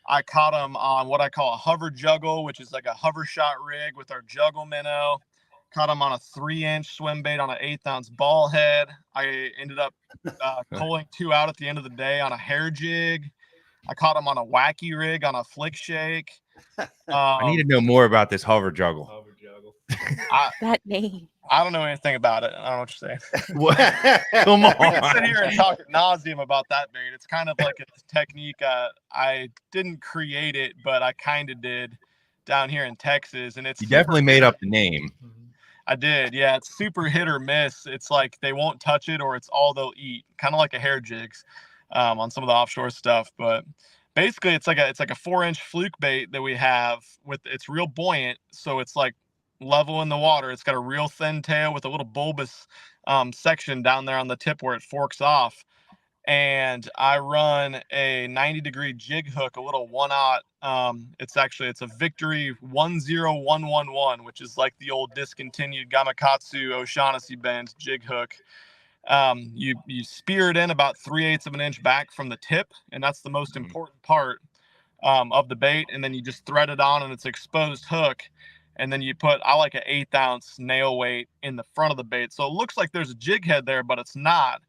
I caught them on what I call a hover juggle, which is like a hover shot rig with our juggle minnow. Caught them on a 3-inch swim bait on an 1/8 ounce ball head. I ended up pulling 2 out at the end of the day on a hair jig. I caught them on a wacky rig on a flick shake. I need to know more about this hover juggle. That name. I don't know anything about it. I don't know what you're saying. What? Come on. We can sit here and talk ad nauseum about that bait. It's kind of like a technique. I didn't create it, but I kind of did down here in Texas, and it's you definitely made up the name. I did, yeah. It's super hit or miss. It's like they won't touch it, or it's all they'll eat. Kind of like a hair jigs on some of the offshore stuff, but basically it's like a 4-inch fluke bait that we have it's real buoyant, so it's like level in the water. It's got a real thin tail with a little bulbous section down there on the tip where it forks off. And I run a 90-degree jig hook, a little 1/0. It's a Victory 10111, which is like the old discontinued Gamakatsu O'Shaughnessy bend jig hook. You spear it in about 3/8 of an inch back from the tip, and that's the most important part of the bait. And then you just thread it on, and it's exposed hook. And then I like an 1/8 ounce nail weight in the front of the bait. So it looks like there's a jig head there, but it's not,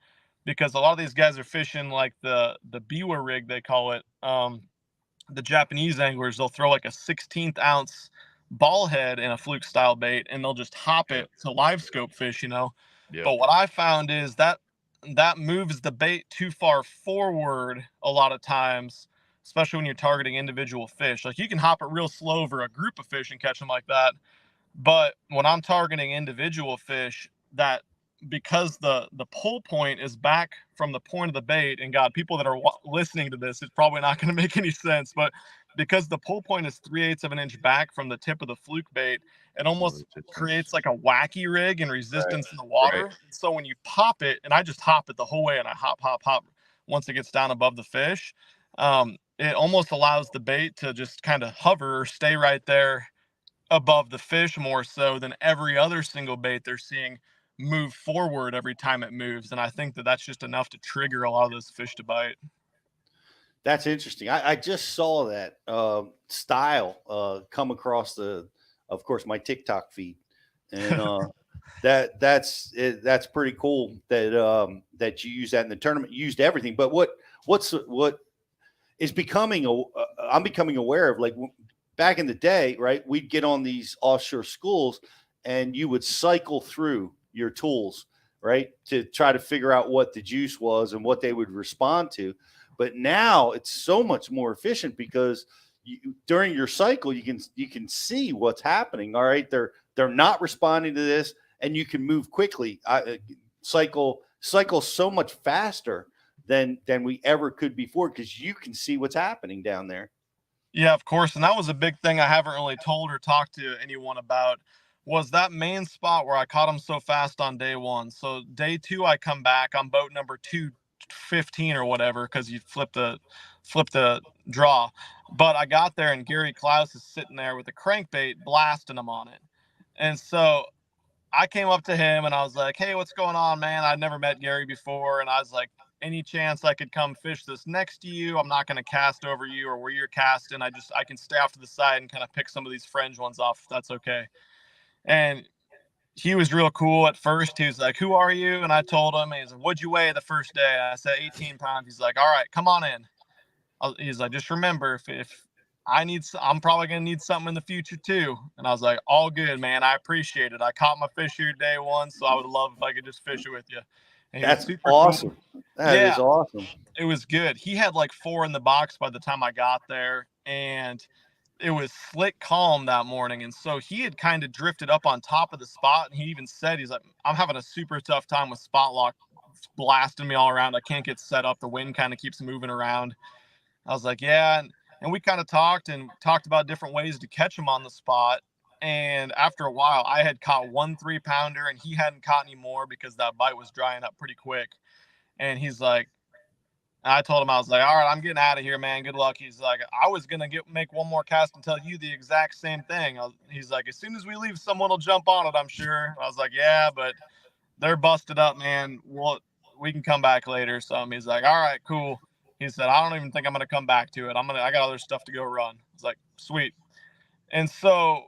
because a lot of these guys are fishing like the biwa rig, they call it. The Japanese anglers, they'll throw like a 1/16 ounce ball head in a fluke style bait, and they'll just hop it to live scope fish, Yeah. But what I found is that moves the bait too far forward a lot of times, especially when you're targeting individual fish. Like you can hop it real slow over a group of fish and catch them like that. But when I'm targeting individual fish, that because the pull point is back from the point of the bait, and God, people that are listening to this, it's probably not going to make any sense, but because the pull point is 3/8 of an inch back from the tip of the fluke bait, it almost creates like a wacky rig and resistance in the water. Right. So when you pop it, and I just hop it the whole way, and I hop once it gets down above the fish, it almost allows the bait to just kind of hover or stay right there above the fish more so than every other single bait they're seeing move forward every time it moves. And I think that that's just enough to trigger a lot of those fish to bite. That's interesting. I just saw that style come across of course, my TikTok feed, and that's pretty cool that you use that in the tournament. You used everything, but what is becoming I'm becoming aware of, like back in the day, right? We'd get on these offshore schools, and you would cycle through your tools, right, to try to figure out what the juice was and what they would respond to. But now it's so much more efficient because during your cycle, you can see what's happening. All right, they're not responding to this, and you can move quickly. Cycle so much faster than we ever could before because you can see what's happening down there. Yeah, of course. And that was a big thing I haven't really told or talked to anyone about, was that main spot where I caught them so fast on day one. So day two, I come back on boat number 215 or whatever, because you flip the draw. But I got there and Gary Klaus is sitting there with a crankbait blasting him on it. And so I came up to him and I was like, hey, what's going on, man? I'd never met Gary before. And I was like, any chance I could come fish this next to you? I'm not going to cast over you or where you're casting. I can stay off to the side and kind of pick some of these fringe ones off, if that's okay. And he was real cool at first. He was like, who are you? And I told him, and he's like, what'd you weigh the first day? And I said 18 pounds. He's like, all right, come on in. He's like, just remember, if I'm probably going to need something in the future too. And I was like, all good, man. I appreciate it. I caught my fish here day one, so I would love if I could just fish it with you. And that's super awesome. Cool. That is awesome. It was good. He had like 4 in the box by the time I got there, and it was slick calm that morning. And so he had kind of drifted up on top of the spot. And he even said, he's like, I'm having a super tough time with spot lock blasting me all around. I can't get set up. The wind kind of keeps moving around. I was like, yeah. And we kind of talked about different ways to catch him on the spot. And after a while, I had caught 1 3-pounder and he hadn't caught any more because that bite was drying up pretty quick. And he's like, I told him, I was like, all right, I'm getting out of here, man. Good luck. He's like, I was going to make one more cast and tell you the exact same thing. He's like, as soon as we leave, someone will jump on it, I'm sure. I was like, yeah, but they're busted up, man. We can come back later. So he's like, all right, cool. He said, I don't even think I'm going to come back to it. I got other stuff to go run. It's like, sweet. And so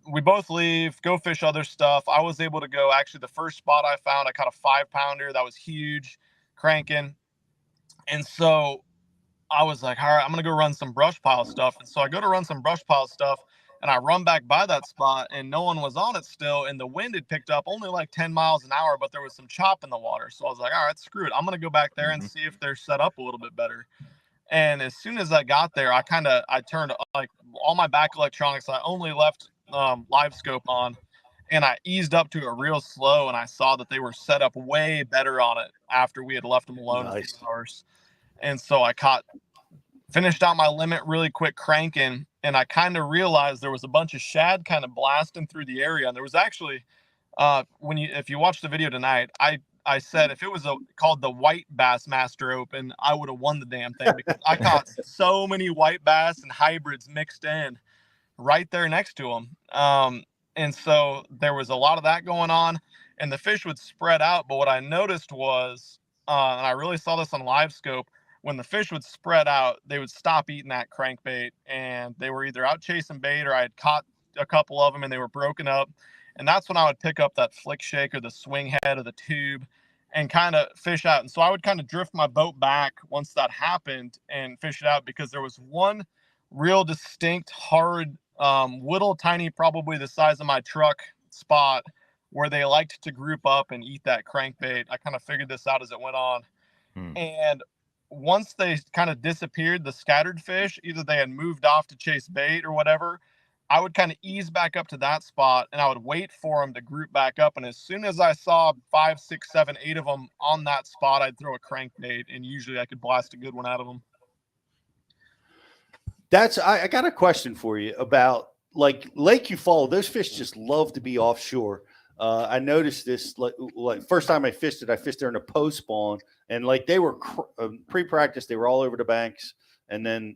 we both leave, go fish other stuff. I was able to go, actually, the first spot I found, I caught a 5-pounder. That was huge, cranking. And so I was like, all right, I'm going to go run some brush pile stuff. And so I go to run some brush pile stuff, and I run back by that spot, and no one was on it still. And the wind had picked up only like 10 miles an hour, but there was some chop in the water. So I was like, all right, screw it. I'm going to go back there and see if they're set up a little bit better. And as soon as I got there, I turned like all my back electronics. I only left live scope on, and I eased up to it real slow, and I saw that they were set up way better on it after we had left them alone a few hours. And so I finished out my limit really quick cranking, and I kind of realized there was a bunch of shad kind of blasting through the area. And there was actually, if you watch the video tonight, I said if it was called the white Bassmaster Open, I would have won the damn thing, because I caught so many white bass and hybrids mixed in right there next to them. And so there was a lot of that going on, and the fish would spread out. But what I noticed was, and I really saw this on live scope, when the fish would spread out, they would stop eating that crankbait, and they were either out chasing bait, or I had caught a couple of them and they were broken up. And that's when I would pick up that flick shake or the swing head or the tube and kind of fish out. And so I would kind of drift my boat back once that happened and fish it out, because there was one real distinct, hard, little tiny, probably the size of my truck spot where they liked to group up and eat that crankbait. I kind of figured this out as it went on. And once they kind of disappeared, the scattered fish, either they had moved off to chase bait or whatever, I would kind of ease back up to that spot and I would wait for them to group back up. And as soon as I saw 5, 6, 7, 8 of them on that spot, I'd throw a crankbait, and usually I could blast a good one out of them. I got a question for you about like Lake you follow. Those fish just love to be offshore. I noticed this like first time I fished there in a post spawn, and like they were pre-practice, they were all over the banks, and then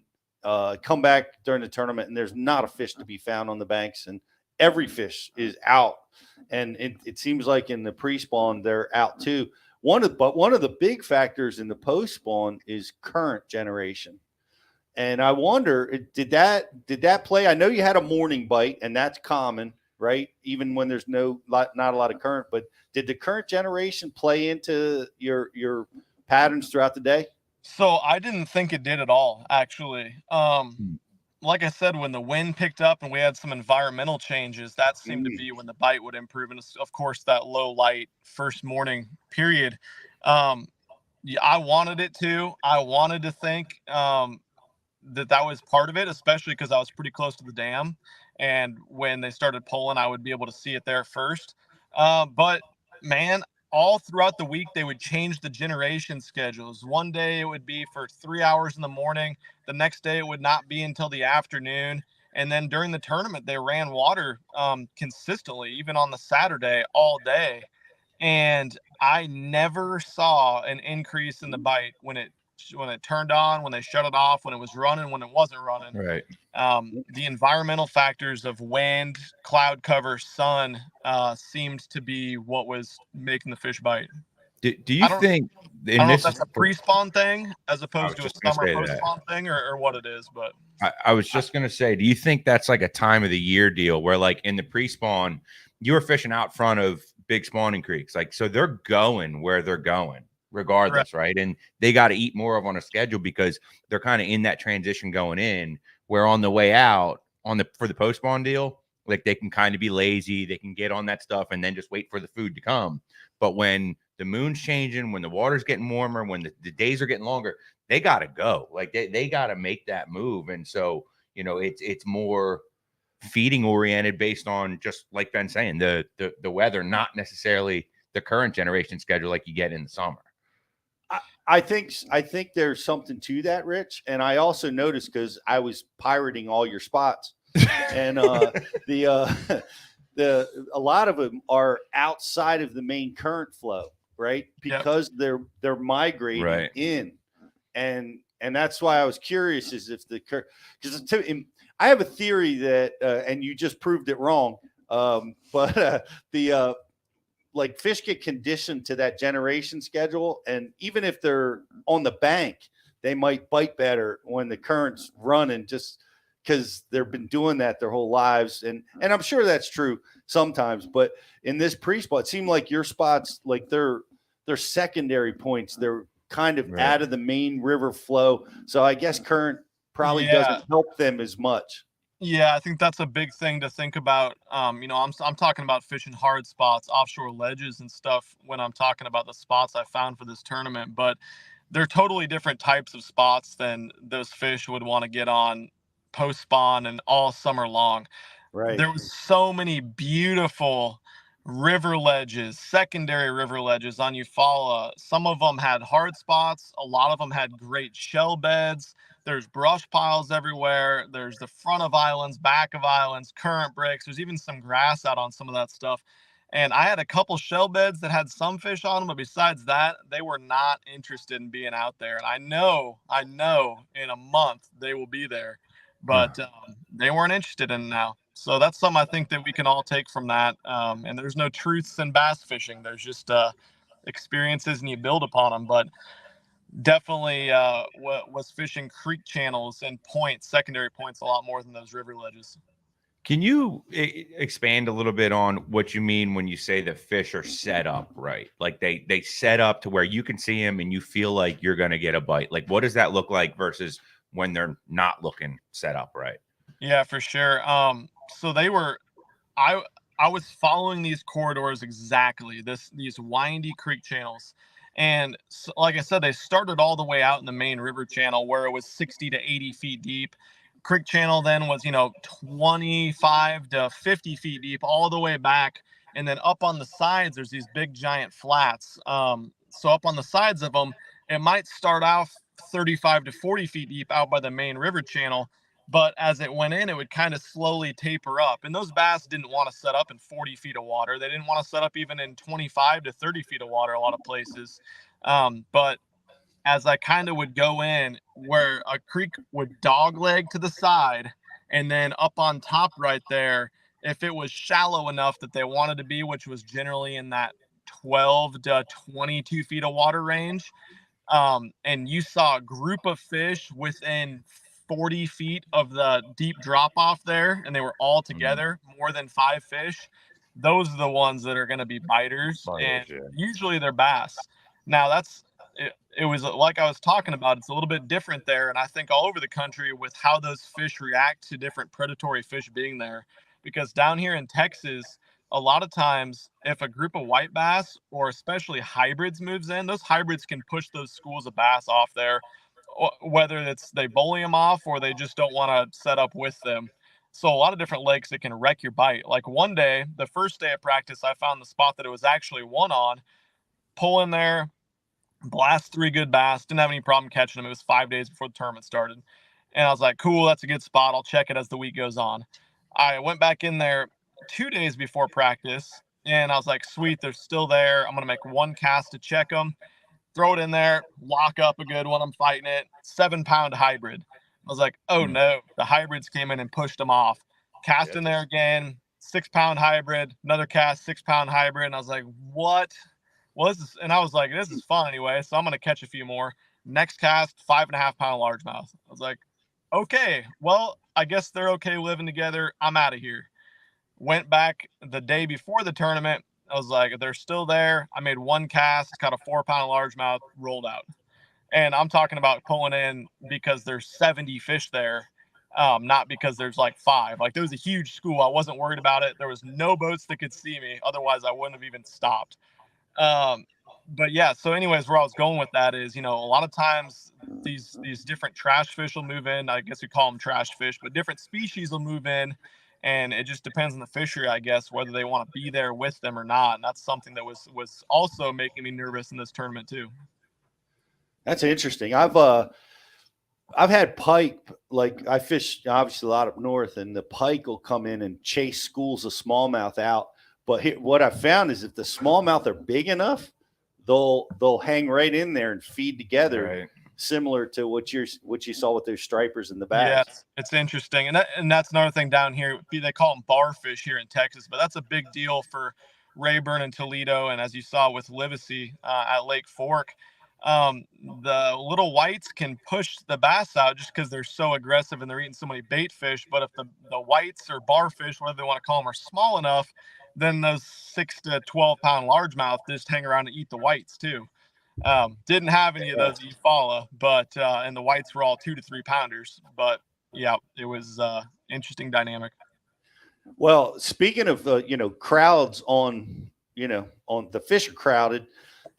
come back during the tournament and there's not a fish to be found on the banks, and every fish is out. And it seems like in the pre-spawn they're out too. One of the big factors in the post-spawn is current generation. And I wonder, did that play? I know you had a morning bite, and that's common, right? Even when there's not a lot of current, but did the current generation play into your patterns throughout the day? So I didn't think it did at all, actually. Like I said, when the wind picked up and we had some environmental changes, that seemed to be when the bite would improve. And of course, that low light first morning period. Yeah, I wanted it to. I wanted to think that was part of it, especially because I was pretty close to the dam. And when they started pulling, I would be able to see it there first. But man, all throughout the week, they would change the generation schedules. One day it would be for 3 hours in the morning. The next day it would not be until the afternoon. And then during the tournament, they ran water consistently, even on the Saturday, all day. And I never saw an increase in the bite when it turned on, when they shut it off, when it was running, when it wasn't running. Right. The environmental factors of wind, cloud cover, sun seemed to be what was making the fish bite. Do you think? I don't know if that's a pre-spawn thing as opposed to a summer post-spawn thing, or what it is. But I was just gonna say, do you think that's like a time of the year deal where, like, in the pre-spawn, you were fishing out front of big spawning creeks, like, so they're going where they're going regardless, right? And they got to eat more of on a schedule because they're kind of in that transition going in, where on the way out for the post spawn deal, like, they can kind of be lazy, they can get on that stuff and then just wait for the food to come. But when the moon's changing, when the water's getting warmer, when the days are getting longer, they got to go. Like, they got to make that move. And so, you know, it's more feeding oriented based on, just like Ben saying, the weather, not necessarily the current generation schedule like you get in the summer. I think there's something to that, Rich. And I also noticed, because I was pirating all your spots, and a lot of them are outside of the main current flow, right? Because they're migrating in, and that's why I was curious, is if the current, because I have a theory that, and you just proved it wrong, but like, fish get conditioned to that generation schedule, and even if they're on the bank, they might bite better when the current's running, just because they've been doing that their whole lives. And I'm sure that's true sometimes, but in this pre-spot, it seemed like your spots, like, they're secondary points. They're kind of out of the main river flow. So I guess current probably doesn't help them as much. Yeah, I think that's a big thing to think about. You know, I'm talking about fishing hard spots, offshore ledges and stuff when I'm talking about the spots I found for this tournament, but they're totally different types of spots than those fish would want to get on post spawn and all summer long. Right. There was so many beautiful river ledges, secondary river ledges on Eufaula. Some of them had hard spots. A lot of them had great shell beds. There's brush piles everywhere. There's the front of islands, back of islands, current breaks. There's even some grass out on some of that stuff. And I had a couple shell beds that had some fish on them, but besides that, they were not interested in being out there. And I know in a month they will be there, but they weren't interested in it now. So that's something I think that we can all take from that. And there's no truths in bass fishing. There's just experiences, and you build upon them. But definitely was fishing creek channels and points, secondary points, a lot more than those river ledges. Can you expand a little bit on what you mean when you say the fish are set up right? Like, they set up to where you can see them and you feel like you're going to get a bite. Like, what does that look like versus when they're not looking set up right? Yeah, for sure. So they were, I I was following these corridors exactly, these windy creek channels. And so, like I said, they started all the way out in the main river channel where it was 60 to 80 feet deep. Creek channel then was, 25 to 50 feet deep all the way back. And then up on the sides, there's these big giant flats. So up on the sides of them, it might start off 35 to 40 feet deep out by the main river channel. But as it went in, it would kind of slowly taper up. And those bass didn't want to set up in 40 feet of water. They didn't want to set up even in 25 to 30 feet of water a lot of places. But as I kind of would go in where a creek would dogleg to the side, and then up on top right there, if it was shallow enough that they wanted to be, which was generally in that 12 to 22 feet of water range, and you saw a group of fish within 40 feet of the deep drop off there, and they were all together, more than 5 fish, those are the ones that are going to be biters, and usually they're bass. Now it was like I was talking about, it's a little bit different there, and I think all over the country with how those fish react to different predatory fish being there, because down here in Texas, a lot of times if a group of white bass or especially hybrids moves in, those hybrids can push those schools of bass off there, whether it's they bully them off or they just don't want to set up with them. So a lot of different lakes that can wreck your bite. Like one day, the first day of practice, I found the spot that it was actually one on, pull in there, blast 3 good bass, didn't have any problem catching them. It was 5 days before the tournament started. And I was like, cool, that's a good spot. I'll check it as the week goes on. I went back in there 2 days before practice, and I was like, sweet, they're still there. I'm going to make 1 cast to check them. Throw it in there, lock up a good one. I'm fighting it. 7-pound hybrid. I was like, oh no, the hybrids came in and pushed them off. Cast in there again, 6-pound hybrid, another cast, 6-pound hybrid. And I was like, what was this? And I was like, this is fun anyway, so I'm going to catch a few more. Next cast, 5.5-pound largemouth. I was like, okay, well, I guess they're okay living together. I'm out of here. Went back the day before the tournament. I was like, they're still there. I made 1 cast, caught a 4-pound largemouth, rolled out. And I'm talking about pulling in because there's 70 fish there, not because there's like 5. Like, there was a huge school. I wasn't worried about it. There was no boats that could see me. Otherwise, I wouldn't have even stopped. But yeah, so anyways, where I was going with that is, a lot of times these different trash fish will move in. I guess you call them trash fish, but different species will move in. And it just depends on the fishery, I guess, whether they want to be there with them or not. And that's something that was also making me nervous in this tournament too. That's interesting. I've had pike, like I fish obviously a lot up north, and the pike will come in and chase schools of smallmouth out. But what I found is if the smallmouth are big enough, they'll hang right in there and feed together. Right. Similar to what you saw with those stripers in the bass. Yeah, it's interesting, and that's another thing down here. They call them barfish here in Texas, but that's a big deal for Rayburn and Toledo, and as you saw with Livesey at Lake Fork, the little whites can push the bass out just because they're so aggressive and they're eating so many bait fish. But if the whites or barfish, whatever they want to call them, are small enough, then those 6 to 12-pound largemouth just hang around and eat the whites too. Didn't have any of those at Eufaula, but and the whites were all 2 to 3 pounders. But yeah, it was interesting dynamic. Well, speaking of crowds on the fish are crowded,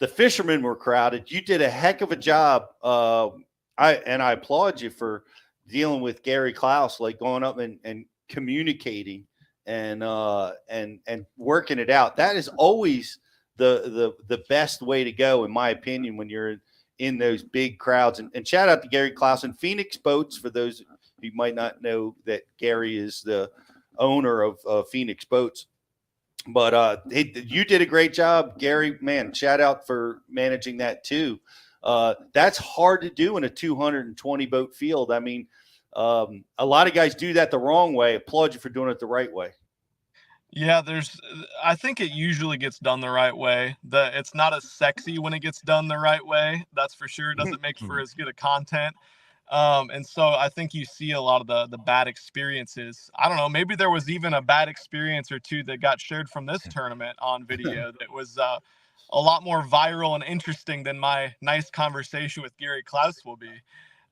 the fishermen were crowded. You did a heck of a job. I applaud you for dealing with Gary Klaus, like going up and communicating and working it out. That is always the best way to go, in my opinion, when you're in those big crowds. And shout out to Gary Klaus and Phoenix Boats, for those who might not know that Gary is the owner of Phoenix Boats. But you did a great job, Gary. Man, shout out for managing that too. That's hard to do in a 220 boat field. I mean, a lot of guys do that the wrong way. Applaud you for doing it the right way. Yeah, I think it usually gets done the right way. It's not as sexy when it gets done the right way. That's for sure. It doesn't make for as good a content. And so I think you see a lot of the bad experiences. I don't know, maybe there was even a bad experience or two that got shared from this tournament on video that was a lot more viral and interesting than my nice conversation with Gary Klaus will be.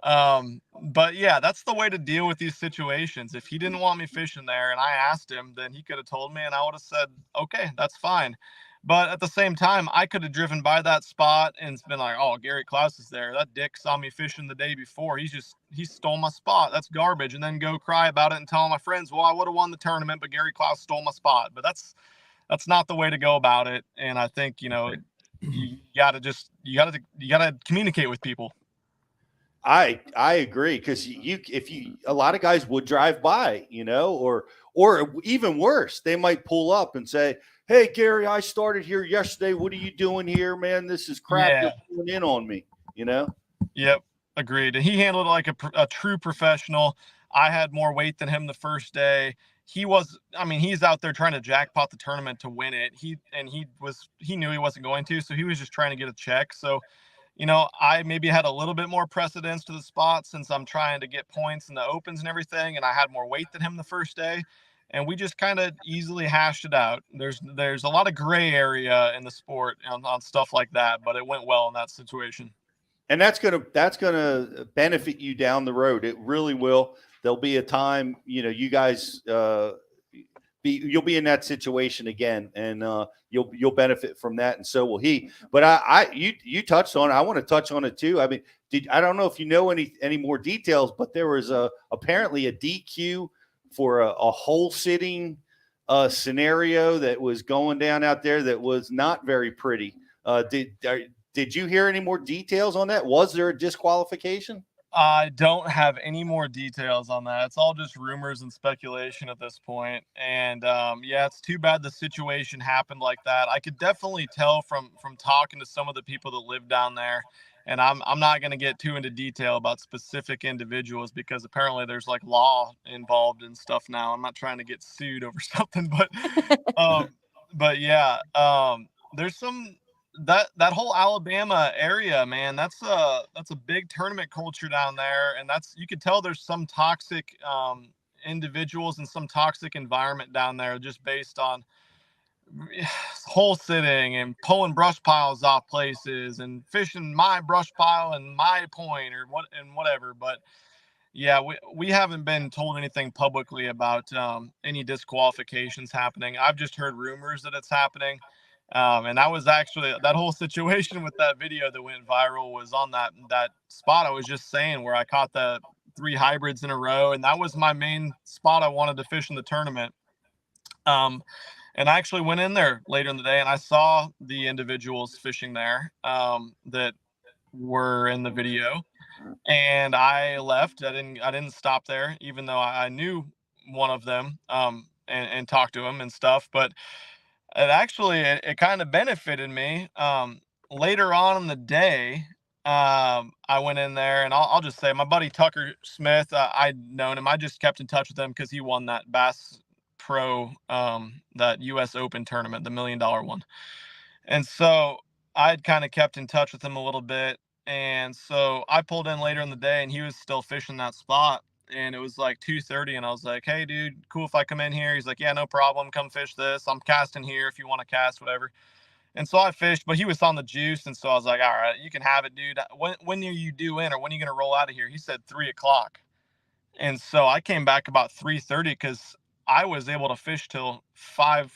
But yeah, that's the way to deal with these situations. If he didn't want me fishing there and I asked him, then he could have told me and I would have said, okay, that's fine. But at the same time, I could have driven by that spot and it's been like, oh, Gary Klaus is there. That dick saw me fishing the day before. He stole my spot. That's garbage. And then go cry about it and tell my friends, well, I would have won the tournament, but Gary Klaus stole my spot. But that's not the way to go about it. And I think, you gotta communicate with people. I agree, because a lot of guys would drive by, or even worse, they might pull up and say, hey, Gary, I started here yesterday. What are you doing here, man? This is crap. Yeah. You're pulling in on me, Yep, agreed. And he handled it like a true professional. I had more weight than him the first day. He's out there trying to jackpot the tournament to win it. He knew he wasn't going to, so he was just trying to get a check. So, I maybe had a little bit more precedence to the spot since I'm trying to get points in the opens and everything. And I had more weight than him the first day. And we just kind of easily hashed it out. There's a lot of gray area in the sport on stuff like that, but it went well in that situation. And that's gonna benefit you down the road. It really will. There'll be a time, you guys you'll be in that situation again, and you'll benefit from that, and so will he. But you touched on it. I want to touch on it too. I mean, I don't know if you know any more details, but there was apparently a DQ for a hole sitting scenario that was going down out there that was not very pretty. Did you hear any more details on that? Was there a disqualification? I don't have any more details on that. It's all just rumors and speculation at this point. And yeah, it's too bad the situation happened like that. I could definitely tell from talking to some of the people that live down there. And I'm not going to get too into detail about specific individuals because apparently there's like law involved and stuff now. I'm not trying to get sued over something, but yeah, there's some that whole Alabama area, man. That's a big tournament culture down there, and you could tell there's some toxic individuals and some toxic environment down there just based on hole sitting and pulling brush piles off places and fishing my brush pile and my point or whatever. But yeah, we haven't been told anything publicly about any disqualifications happening. I've just heard rumors that it's happening. And that was actually that whole situation with that video that went viral was on that spot I was just saying where I caught the 3 hybrids in a row. And that was my main spot I wanted to fish in the tournament. And I actually went in there later in the day and I saw the individuals fishing there that were in the video, and I left. I didn't stop there, even though I knew one of them and talked to him and stuff. But it kind of benefited me. Later on in the day, I went in there, and I'll just say my buddy Tucker Smith, I'd known him. I just kept in touch with him because he won that Bass Pro, that US Open tournament, the $1 million one. And so I'd kind of kept in touch with him a little bit. And so I pulled in later in the day and he was still fishing that spot. And it was like 2:30 and I was like, hey dude, cool if I come in here? He's like, yeah, no problem. Come fish this. I'm casting here if you want to cast, whatever. And so I fished, but he was on the juice. And so I was like, all right, you can have it, dude. When are you due in, or when are you going to roll out of here? He said 3:00. And so I came back about 3:30 because I was able to fish till 5:20